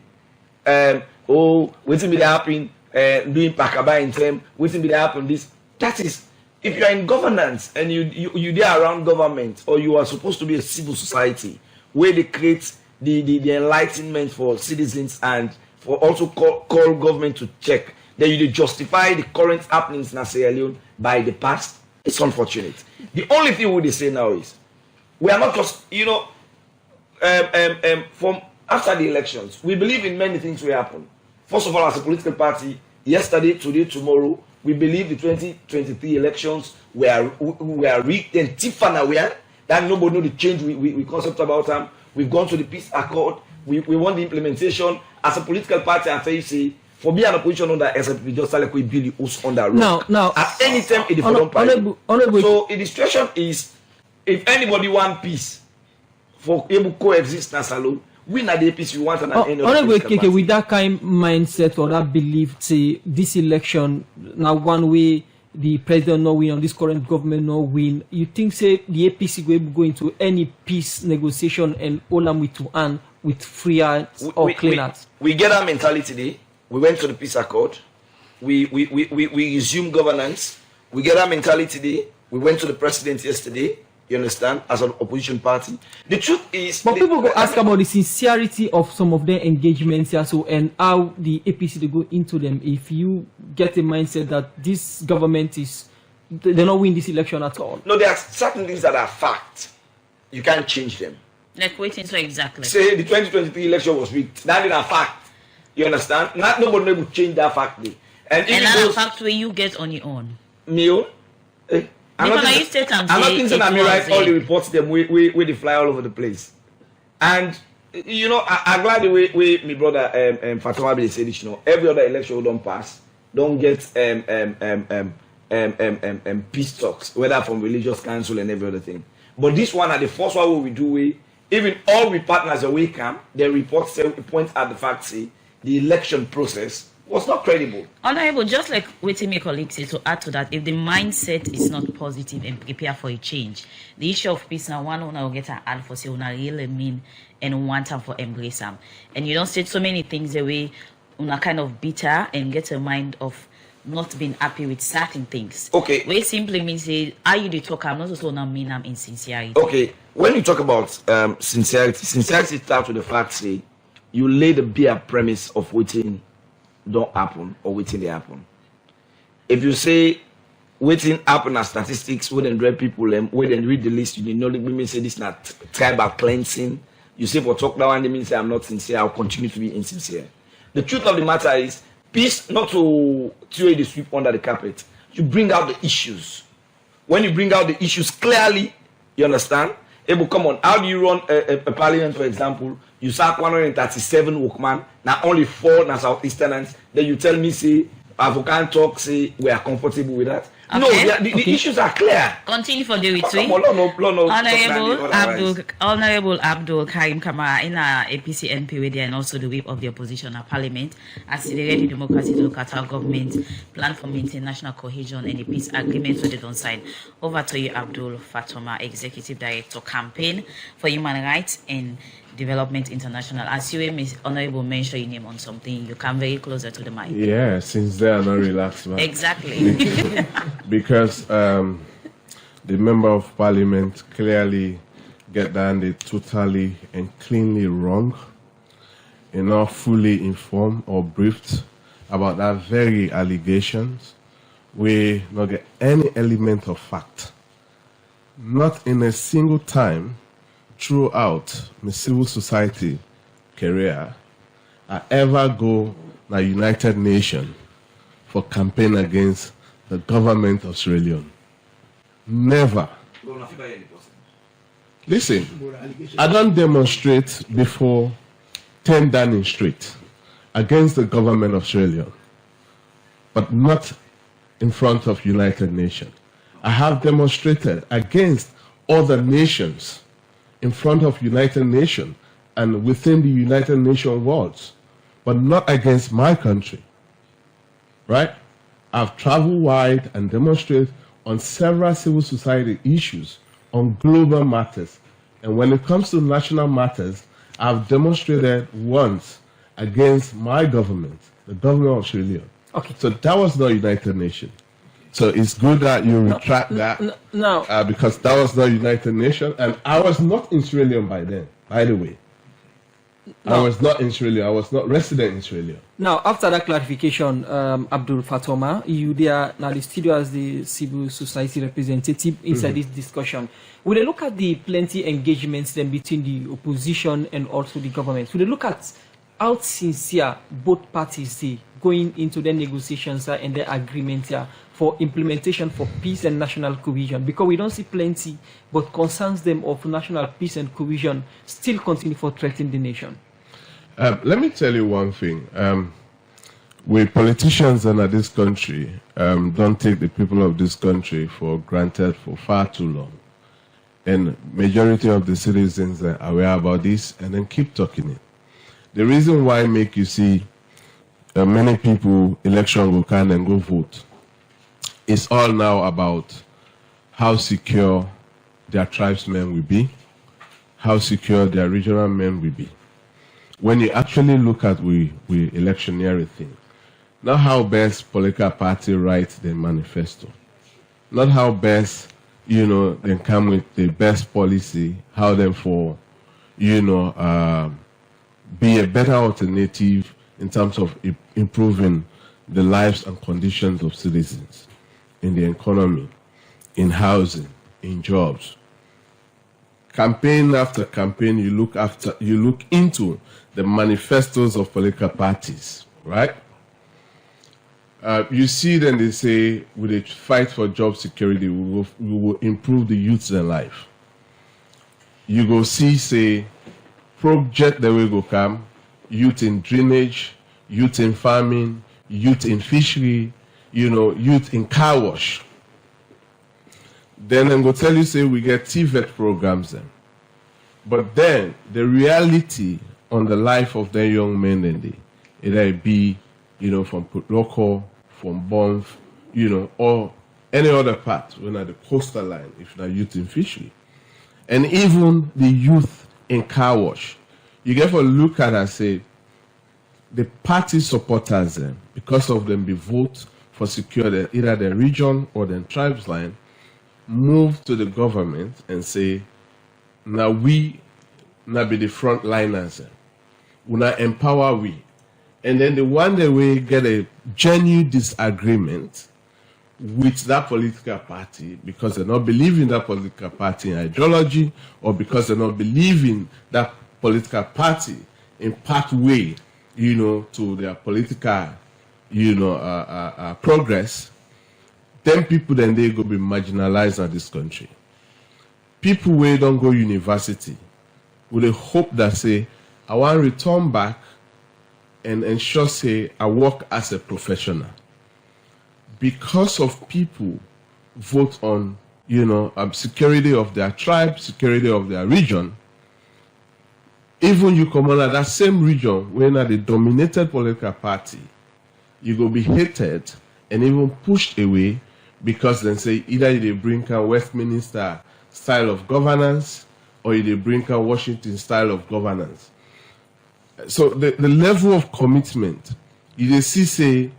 what's be happening, doing pakaba in term, what's be happening this. That is, if you are in governance and you there around government, or you are supposed to be a civil society where they create the enlightenment for citizens and for also call government to check, then you justify the current happenings in Sierra Leone by the past. It's unfortunate. The only thing we say now is we are not just, you know, from after the elections, we believe in many things will happen. First of all, as a political party, yesterday, today, tomorrow, we believe the 2023 elections were rigged and Tiffany aware that nobody know the change we concept about them. We've gone to the peace accord. We want the implementation. As a political party, I say, see, for being an opposition under SLPP, just like we build the house on the road. Now, at any time, it is for So, the situation is, if anybody want peace, for able to coexist as alone, we na the APC, we want an end of the with that kind of mindset or that belief, say this election now one way the president no win or this current government no win, you think say the APC will go into any peace negotiation and all them with to hand with free hands or clean hands? We get our mentality today. We went to the peace accord. We resume governance. We get our mentality today. We went to the president yesterday. You understand? As an opposition party, the truth is. But people go ask about the sincerity of some of their engagements here, so and how the APC they go into them. If you get a mindset that this government is they don't win this election at all. No, there are certain things that are fact. You can't change them. Like waiting so exactly. Say the 2023 election was rigged. That is a fact. You understand? Nobody will change that fact. And that's a fact where you get on your own. Me? I'm not thinking I'm right. All the reports them where they fly all over the place. And you know, I'm glad the way my brother FATOMA said this. You know, every other election we don't pass, don't get peace talks, whether from religious council and every other thing. But this one, at the first one we do, even all we partners away come, the report points at the fact say the election process was not credible. Honorable, just like waiting my colleagues say, to add to that, if the mindset is not positive and prepare for a change, the issue of peace now one will get an ad for say una really mean and want time for embrace them. And you don't say so many things the way una kind of bitter and get a mind of not being happy with certain things. Okay. We simply means say, are you the talker? I'm not also not mean I'm insincerity. Okay. When you talk about sincerity starts with the fact say you lay the bare premise of waiting don't happen or waiting they happen. If you say waiting happen as statistics, when they read people when they read the list, you know the women say this not tribal cleansing. You say for talk now and they mean say I'm not sincere, I'll continue to be insincere. The truth of the matter is peace not to throw the sweep under the carpet. You bring out the issues. When you bring out the issues clearly, you understand? Able, come on, how do you run a parliament, for example? You sack 137 workmen, now only 4 now Southeasterners. Then you tell me, say, Avocan talk, say, we are comfortable with that. Okay. No, the issues are clear. Continue for the retreat. Honorable Abdul Karim Kamara in our APC MP with and also the whip of the opposition at Parliament, as the ready democracy to look at our government plan for maintaining national cohesion and the peace agreement with the don't sign. Over to you, Abdul FATOMA, Executive Director, Campaign for Human Rights and Development International. As you honorable mention your name on something, you come very closer to the mic. Yeah, since they are not relaxed, man. Exactly. Because the member of parliament clearly get down they totally and cleanly wrong, not fully informed or briefed about that very allegations. We not get any element of fact. Not in a single time throughout my civil society career, I ever go to the United Nations for campaign against the government of Sierra Leone. Never. Listen, I don't demonstrate before 10 Downing Street against the government of Sierra Leone, but not in front of United Nations. I have demonstrated against other nations in front of United Nations and within the United Nations walls, but not against my country, right? I've traveled wide and demonstrated on several civil society issues on global matters. And when it comes to national matters, I've demonstrated once against my government, the government of Sierra Leone. Okay. So that was not United Nations. So it's good that you retract that because that was not United Nations, and I was not in Sierra Leone by then, by the way. I was not in Sierra Leone. I was not resident in Sierra Leone. Now, after that clarification, Abdul FATOMA, you there now the studio as the civil society representative inside this discussion. Will they look at the plenty engagements then between the opposition and also the government? Will they look at how sincere both parties say going into the negotiations and the agreement here for implementation for peace and national cohesion? Because we don't see plenty, but concerns them of national peace and cohesion still continue for threatening the nation. Let me tell you one thing. We politicians in this country don't take the people of this country for granted for far too long. And majority of the citizens are aware about this and then keep talking it. The reason why make you see many people election go can and go vote, it's all now about how secure their tribesmen will be, how secure their regional men will be. When you actually look at we electioneering thing, not how best political party writes their manifesto, not how best, they come with the best policy, how them for, be a better alternative in terms of improving the lives and conditions of citizens in the economy in housing, in jobs. Campaign after campaign, you look into the manifestos of political parties, right? You see then they say, with a fight for job security, we will improve the youth's life. You go see, say, project that we go come, youth in drainage, youth in farming, youth in fishery, youth in car wash. Then I'm going to tell you, say, we get TVET programs then. But then, the reality on the life of the young men, then either be, from local, from Bonf, or any other part, when at the coastal line, if not youth in fishery. And even the youth in car wash. You get to look at and say, the party supporters, because of them be vote for secure either the region or the tribes line, move to the government and say, now we now be the front liners. We now empower we. And then the one day we get a genuine disagreement with that political party because they not believe in that political party ideology, or because they not believe in that political party in pathway, to their political, progress. Then people then they go be marginalized in this country. People who don't go university with a hope that say, I want to return back and ensure say I work as a professional. Because of people vote on, security of their tribe, security of their region, even you come under that same region when at the dominated political party, you go be hated and even pushed away because then say either they bring a Westminster style of governance or they bring a Washington style of governance. So the level of commitment, you see say,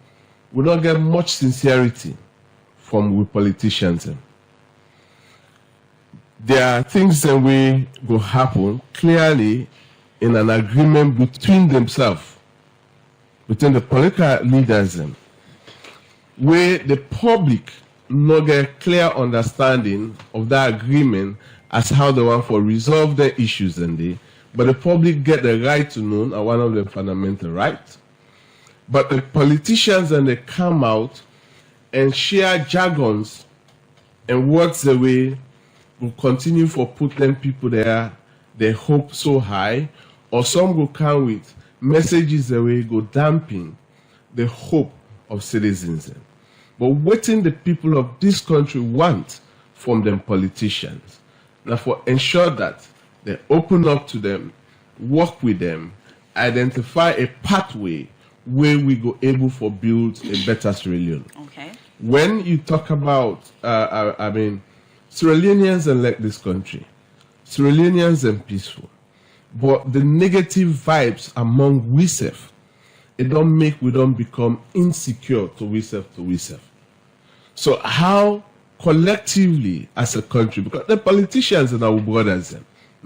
we don't get much sincerity from we politicians. There are things that will happen clearly in an agreement between themselves, between the political leaders, where the public not get clear understanding of that agreement as how they want to resolve their issues, but the public get the right to know, and one of the fundamental rights. But the politicians they come out and share jargons and words the way will continue for put them people there, they hope so high, or some will come with messages the way go damping the hope of citizens. But what the people of this country want from them politicians, now for ensure that they open up to them, work with them, identify a pathway where we go able for build a better Sierra Leone. Okay. When you talk about, Sierra Leoneans elect this country. Sierra Leoneans are peaceful. But the negative vibes among YSUF, it don't make we don't become insecure to YSUF. So how collectively as a country, because the politicians and our brothers,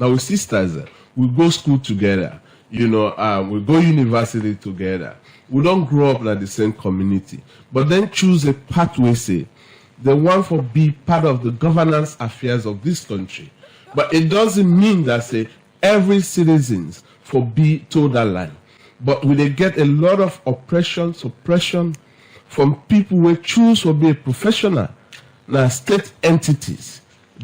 our sisters, we go school together, we go university together. We don't grow up in the same community, but then choose a pathway, say, they want to be part of the governance affairs of this country. But it doesn't mean that, say, every citizen for be to that line. But we they get a lot of oppression, suppression from people who choose to be a professional, now state entities,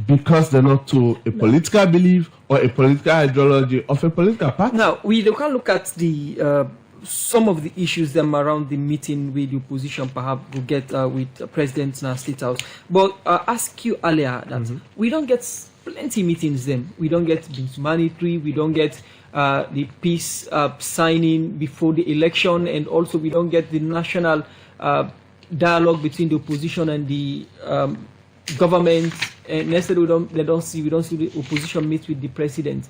because they're not to a political belief or a political ideology of a political party. Now, we can look at the some of the issues them around the meeting with the opposition, perhaps we'll get with President in our State House. But ask you earlier that we don't get plenty meetings them. We don't get humanitarian, we don't get the peace signing before the election, and also we don't get the national dialogue between the opposition and the government. And instead we don't see the opposition meet with the president.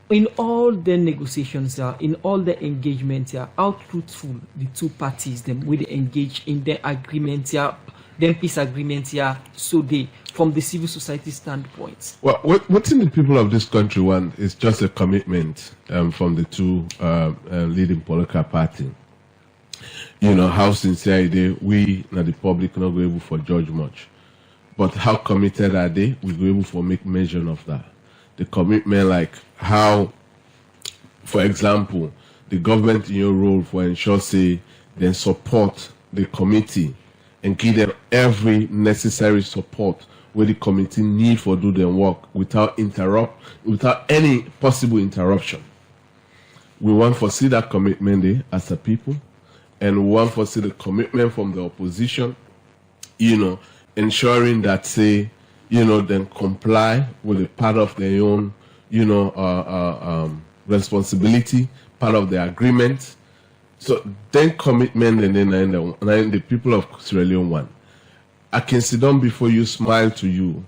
In all the negotiations, in all the engagements, how truthful the two parties them will engage in their agreement, then peace agreement, so they from the civil society standpoint. Well, what the people of this country want is just a commitment from the two leading political parties. How sincere they we and the public not go able for judge much. But how committed are they? We go able to make mention of that. The commitment, like how, for example, the government in your role for ensure say then support the committee and give them every necessary support where the committee need for do their work without any possible interruption. We want to see that commitment there as a people, and we want to see the commitment from the opposition, ensuring that say, then comply with a part of their own, responsibility, part of the agreement. So then commitment, and then the people of Sierra Leone want. I can sit down before you, smile to you,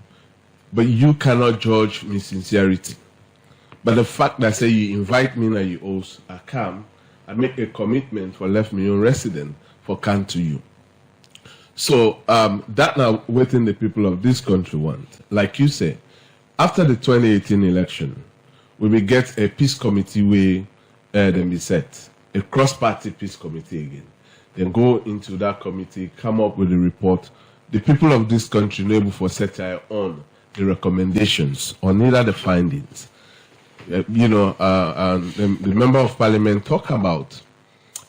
but you cannot judge my sincerity. But the fact that say you invite me and you also come, I make a commitment for left me own resident for come to you. So that now within the people of this country want. Like you say, after the 2018 election, we will get a peace committee where then be set, a cross-party peace committee again. Then go into that committee, come up with a report. The people of this country are able to set on the recommendations or neither the findings. And the member of parliament talk about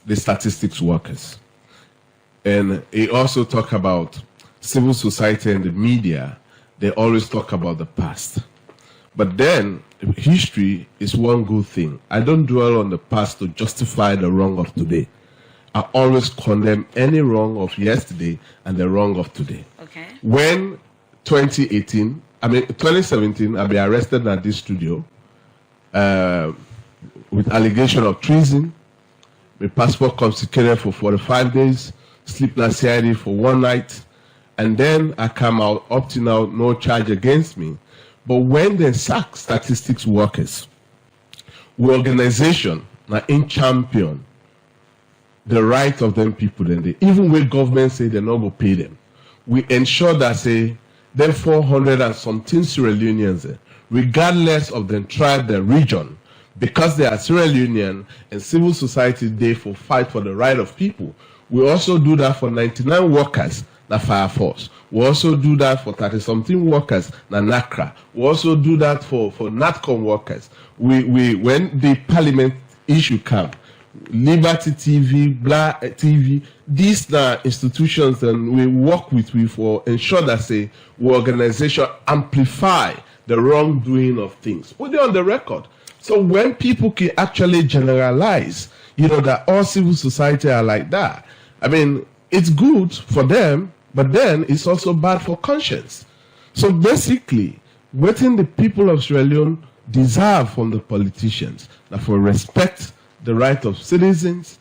the statistics workers. And he also talk about civil society and the media. They always talk about the past. But then history is one good thing. I don't dwell on the past to justify the wrong of today. I always condemn any wrong of yesterday and the wrong of today. Okay. When 2017, I be arrested at this studio with allegation of treason. My passport confiscated for 45 days, sleep in CID for one night, and then I come out, up to now, no charge against me. But when they sack statistics workers, we organization now in champion the right of them people, then they even when government say they're not going to pay them, we ensure that say them 400 and something Sierra Leoneans, regardless of their tribe, their region, because they are Sierra Leonean and civil society day for fight for the right of people. We also do that for 99 workers, the Fire Force. We also do that for 30-something workers, the NACRA. We also do that for NATCOM workers. When the parliament issue come, Liberty TV, Blah TV, these are institutions and we work with for ensure that say we organization amplify the wrongdoing of things. Put it on the record. So when people can actually generalize, that all civil society are like that, I mean, it's good for them, but then it's also bad for conscience. So basically, what the people of Sierra Leone deserve from the politicians, that for respect the right of citizens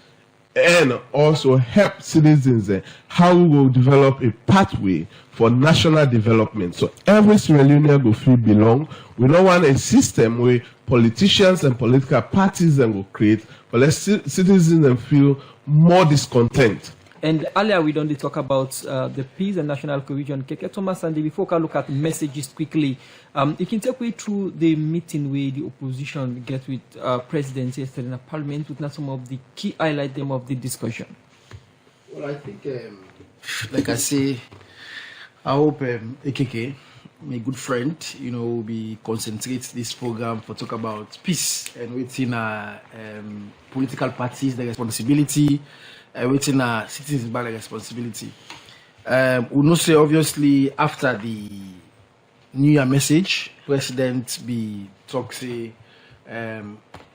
and also help citizens how we will develop a pathway for national development. So every Sierra Leonean will feel belong. We don't want a system where politicians and political parties will create, but let citizens feel more discontent. And earlier we don't talk about the peace and national cohesion. KEKETOMA, SANDI, before we look at messages quickly, you can take me through the meeting where the opposition get with President yesterday in the Parliament, with some of the key highlight them of the discussion. Well, I think, like I say, I hope AKK, my good friend, will be concentrate this program for talk about peace and within political parties, the responsibility. Waiting citizens by the responsibility. We know say obviously after the New Year message, President be talk say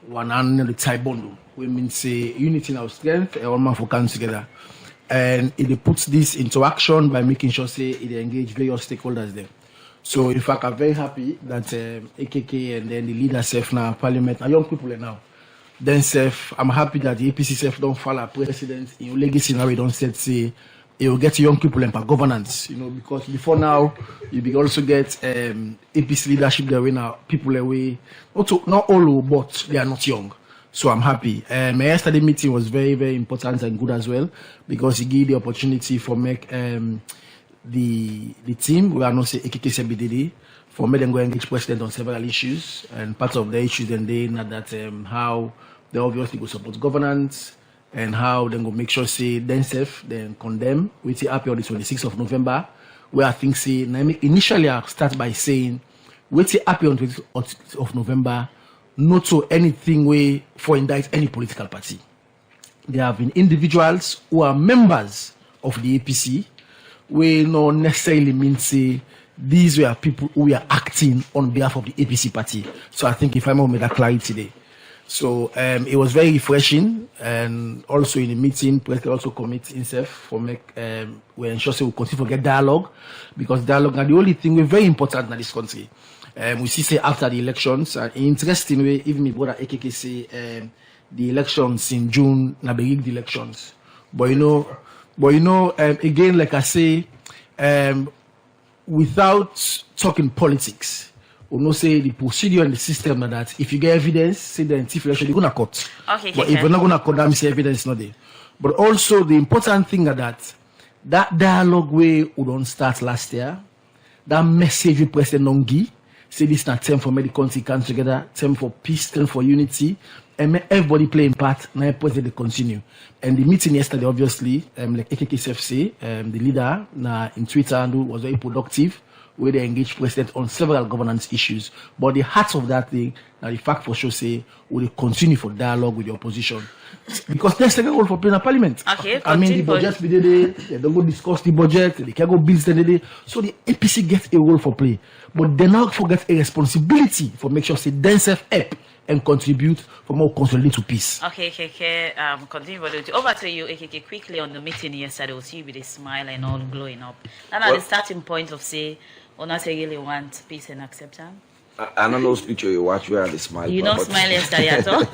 one hand the tie bundle. We mean say unity in our strength and one man for come together. And it puts this into action by making sure say it engage various stakeholders there. So in fact I'm very happy that AKK and then the leadership now Parliament and young people now. Then I'm happy that the APC don't follow president in legacy now we don't say it will get young people and governance, because before now you also get APC leadership there now people away not all but they are not young. So I'm happy. My yesterday meeting was very, very important and good as well because it gave the opportunity for make the team we are not say AKK for me them go engage president on several issues, and part of the issues then they know that how they obviously go support governance and how they go make sure say themselves then condemn. We see happy on the 26th of November where I think say initially I start by saying what's happy on 20th of November, not so anything way for indict any political party. There have been individuals who are members of the APC, we not necessarily mean say these were people who are acting on behalf of the APC party. So I think if I'm going to make that clarity today. So it was very refreshing, and also in the meeting, President also commit himself for we ensure we continue to get dialogue, because dialogue are the only thing we're very important in this country. We see say after the elections, and interesting way, even my brother AKK say the elections in June, na be rigged elections. But again, like I say, without talking politics, we know say the procedure and the system that if you get evidence, say the election, you're gonna cut. Okay, but if you're not gonna cut, that means evidence is not there. But also the important thing that dialogue way we don't start last year, that message we President Nongi, say this is not time for the country come together, time for peace, time for unity, and everybody playing part, now President continue. And the meeting yesterday, obviously, like KKK say, the leader in Twitter and was very productive, where they engaged President on several governance issues. But the heart of that thing, now the fact for sure say, will continue for dialogue with the opposition. Because there's a role for playing a parliament. Okay, I mean, the budget, they don't go discuss the budget, they can go bills the day. So the APC gets a role for play. But they now forget a responsibility for make sure say themselves help and contribute for more consolidate to peace. Okay, KK, continue. Over to you, AKK, quickly on the meeting yesterday. We'll see you with a smile and all glowing up. And at the starting point of say, Onase really want peace and acceptance. I don't know which picture you watch where the smile. You don't smile yesterday at all?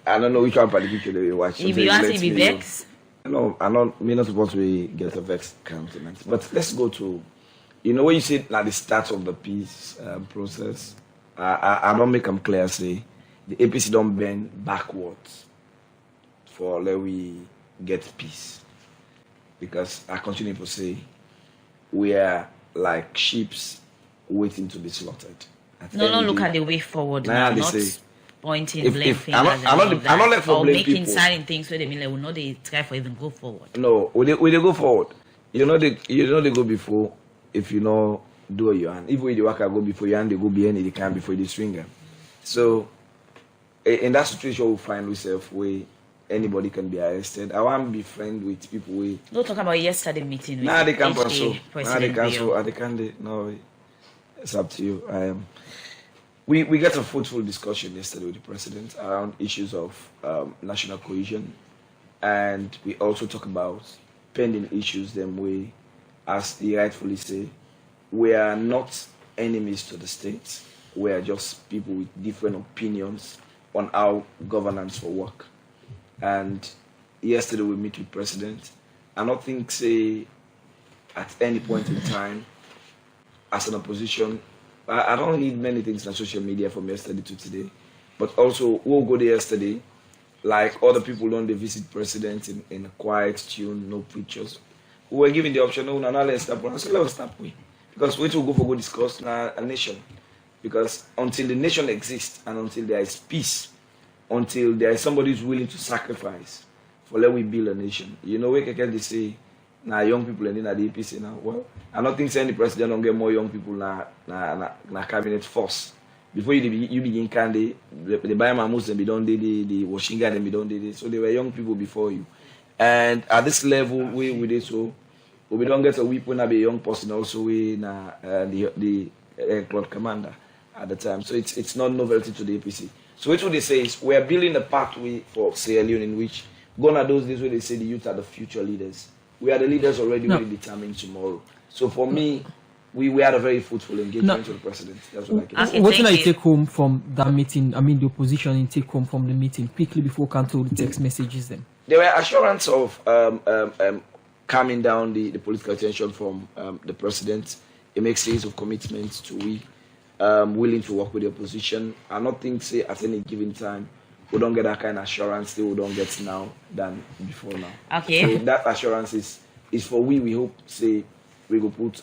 I don't know which one part of the picture you watch. If you want to be vexed? No, we're not supposed to get a vexed countenance. But let's go to, when you say at the start of the peace process, I don't make them clear, say, the APC don't bend backwards for let we get peace. Because I continue to say, we are like sheep waiting to be slaughtered. No, look at the way forward. Not pointing blame fingers I'm not left for or blame making people. certain things where they mean like will not they try for even go forward. No, we they go forward. They go before if you know do your hand. If we the worker go before your hand, they go behind they can before they swing them. So in that situation we find ourselves where anybody can be arrested. I want to be friends with people where Don't talk about yesterday meeting with they can't HD cancel. They cancel. They can't. No, it's up to you. We got a fruitful discussion yesterday with the president around issues of national cohesion, and we also talk about pending issues. Them way, as he rightfully say, we are not enemies to the state. We are just people with different opinions on how governance will work. And yesterday we meet with president. I don't think say at any point in time as an opposition. I don't read many things on social media from yesterday to today, but also we'll go there yesterday, like other people don't they visit president in a quiet tune, no pictures. We were given the option, no, let's stop. So let's stop with, because we will go for good discuss a nation, because until the nation exists and until there is peace, until there is somebody who's willing to sacrifice for let we build a nation. You know, we can say. Now young people and in the APC now. Well, I don't think any president don't get more young people na cabinet force. Before you begin candy, the Bayama Muslim be done the Washington and be done so they were young people before you. And at this level we did so we don't get a whip when I be a young person also we the club commander at the time. So it's not novelty to the APC. So what they say is we are building a pathway for Sierra Leone in which gone are those days where they say the youth are the future leaders. We are the leaders already will determine tomorrow. So for me, we had a very fruitful engagement with the president. That's what I can say. What can I take home from that meeting? I mean, the opposition take home from the meeting quickly before Kanto the text messages them. There were assurance of calming down the political tension from the president. He makes series of commitments to we willing to work with the opposition. I don't think say at any given time we don't get that kind of assurance that we don't get now than before now. Okay. So that assurance is for we hope say we will put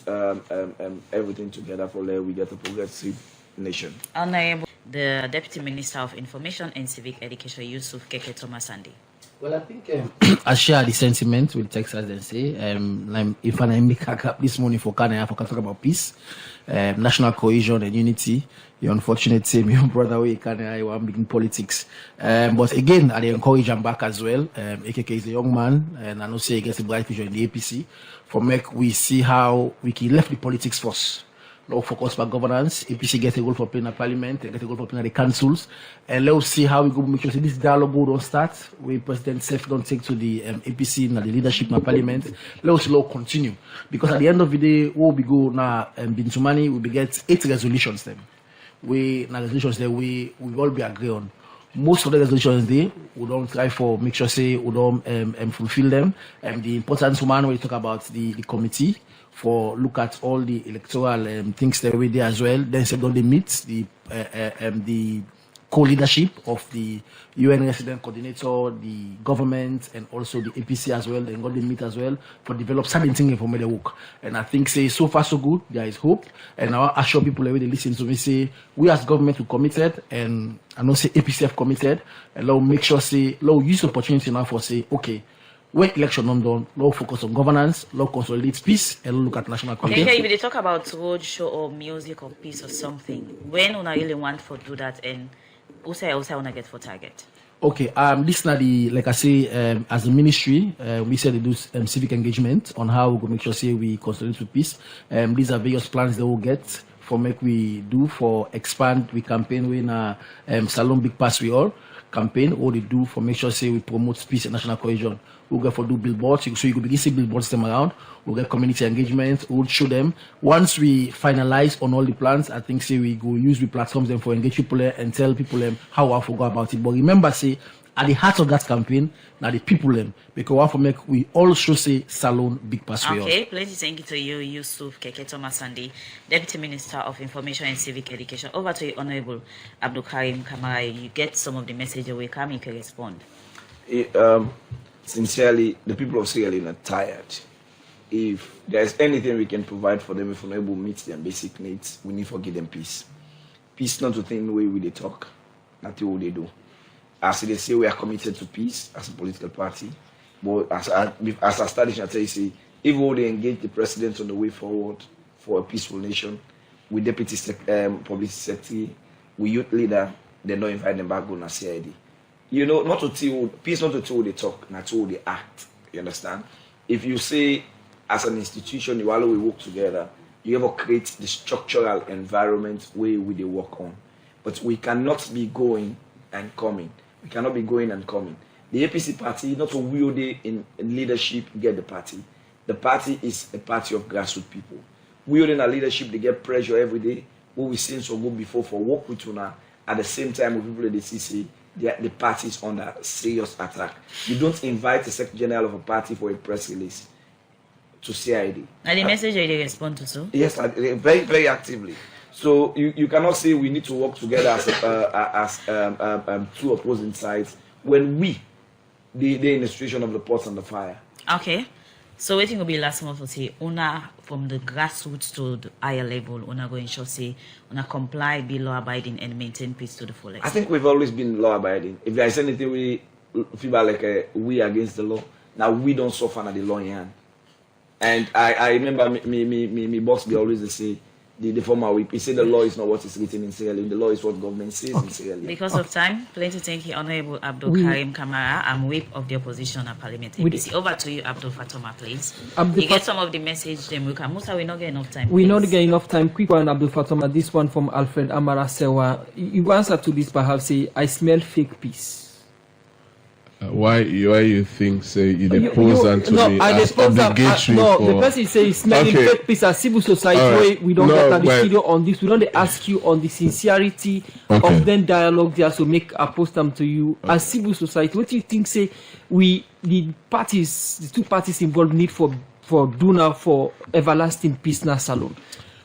everything together for where we get a progressive nation. Honorable the Deputy Minister of Information and Civic Education, YSUF KEKETOMA SANDI. Well, I think I share the sentiment with Texas and say, if I make up this morning for Canada, for talk about peace, national cohesion and unity. The unfortunate same, your brother, we Canada, want begin politics. But again, I encourage him back as well. AKK is a young man, and I know say he gets a bright future in the APC. For make we see how we can left the politics first. No focus for governance. APC gets a goal for playing at parliament, and get a goal for playing at the councils. And let's see how we go make sure this dialogue will don't start. We President Sef don't take to the APC and the leadership in parliament. Let's continue. Because at the end of the day, we'll be go now and Bintumani, we will get 8 resolutions then. We all be agree on. Most of the resolutions we don't try for make sure say we don't fulfill them. And the important one when we talk about the committee for look at all the electoral things that we there as well. Then said on the meet the co-leadership of the UN resident coordinator, the government, and also the APC as well. Then got the meet as well for develop certain things for the work. And I think say so far so good. There is hope, and I assure people that they listen to me say we as government we committed, and I know say APCF committed, and let's make sure say let's use the opportunity now for say okay. When election not done, let's focus on governance, let's consolidate peace, and look at national cohesion. Okay, if they talk about road show or music or peace or something, when una really want to do that, and also wanna get for target? Okay, this now the like I say, as a ministry, we said they do civic engagement on how we go make sure say we consolidate to peace. These are various plans that we'll get for make we do for expand we campaign when Salon Big Pass we all campaign or they do for make sure say we promote peace and national cohesion. We'll get for do billboards, so you could begin see billboards them around. We'll get community engagement, we'll show them. Once we finalize on all the plans, I think say we go use the platforms them for engage people and tell people how I forgot about it. But remember say at the heart of that campaign, now the people because what for make we all show say Salon Big Pass. Okay, plenty thank you to you, YSUF, KEKETOMA SANDI, Deputy Minister of Information and Civic Education. Over to you, Honorable ABDUL KAMARA. You get some of the message away, come you can respond. Sincerely, the people of Sierra Leone are tired. If there's anything we can provide for them, if we're not able to meet their basic needs, we need to give them peace. Peace not to think the way they talk, not the way they do. As they say, we are committed to peace as a political party. But as I started, I tell you, say, if they engage the president on the way forward for a peaceful nation, with deputy publicity secretary, with youth leader, they don't invite them back on a CID. You know, not to tell peace, not to tell they talk, not to they act. You understand? If you say, as an institution, you all we work together, you ever create the structural environment where we they work on. But we cannot be going and coming. We cannot be going and coming. The APC party, not to wield it in leadership, get the party. The party is a party of grassroots people. Wielding a leadership, they get pressure every day. What we seen so good before for work with you now. At the same time, with people at the CC, the party is under serious attack. You don't invite the Secretary General of a party for a press release to CID. And the message they respond to so? Yes, very, very actively. So you cannot say we need to work together as two opposing sides when the in the situation of the pot and the fire. Okay. So waiting will be last month to say una from the grassroots to the higher level, una going to say una comply, be law abiding and maintain peace to the fullest. I think we've always been law abiding. If there is anything we feel like we against the law, now we don't suffer at the law in hand. And I remember me boss be always say the former whip. He said the law is not what is written in Sierra Leone. The law is what government says in Sierra Leone. Because of time, plenty thank you, Honorable ABDUL KARIM KAMARA. I'm whip of the opposition at Parliament APC. Over to you, ABDUL FATOMA, please. You get some of the message, then we can. Musa, we not get enough time. We not get enough time. Quick one, ABDUL FATOMA. This one from Alfred Amara Sewa. You answer to this perhaps say, I smell fake peace. Why you think say you pose to me as obligatory for... the person say smelling fake peace as civil society we don't get the studio on this. We don't ask you on the sincerity of then dialogue there, so make a post them to you as civil society. What do you think say the two parties involved need for do now for everlasting peace na Salon?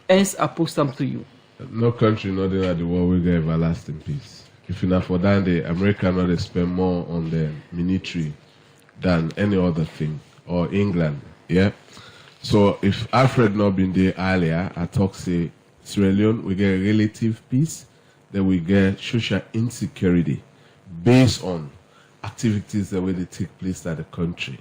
Hence I post them to you. No country not in the world will get everlasting peace. If you not for that, the America not they spend more on the military than any other thing, or England, yeah. So if Alfred not been there earlier, I talk say Sierra Leone we get relative peace, then we get social insecurity based on activities the way they take place at the country.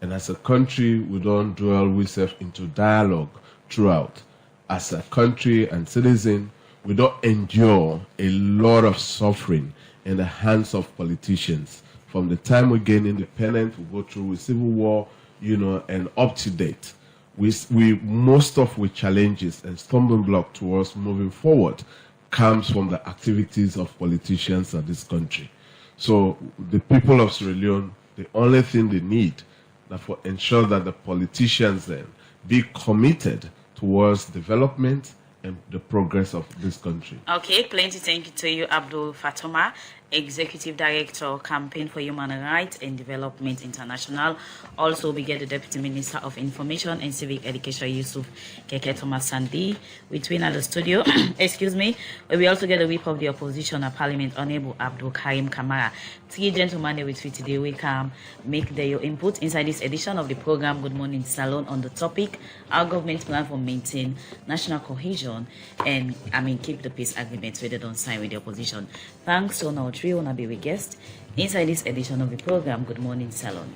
And as a country, we don't dwell YSUF into dialogue throughout. As a country and citizen, we don't endure a lot of suffering in the hands of politicians. From the time we gain independence, we go through a civil war, and up to date. Most of the challenges and stumbling block towards moving forward comes from the activities of politicians of this country. So the people of Sierra Leone, the only thing they need to ensure that the politicians then be committed towards development and the progress of this country. Okay, plenty thank you to you, ABDUL FATOMA, Executive Director, Campaign for Human Rights and Development International. Also, we get the Deputy Minister of Information and Civic Education, YSUF, KEKETOMA SANDI, between at the studio. Excuse me. We also get the whip of the opposition at Parliament, Honorable Abdul Karim KAMARA. Three gentlemen with you today. We can make your input inside this edition of the program Good Morning Salon on the topic, our government plan for maintain national cohesion and keep the peace agreement where they don't sign with the opposition. Thanks to our three honorable guests inside this edition of the program Good Morning Salon.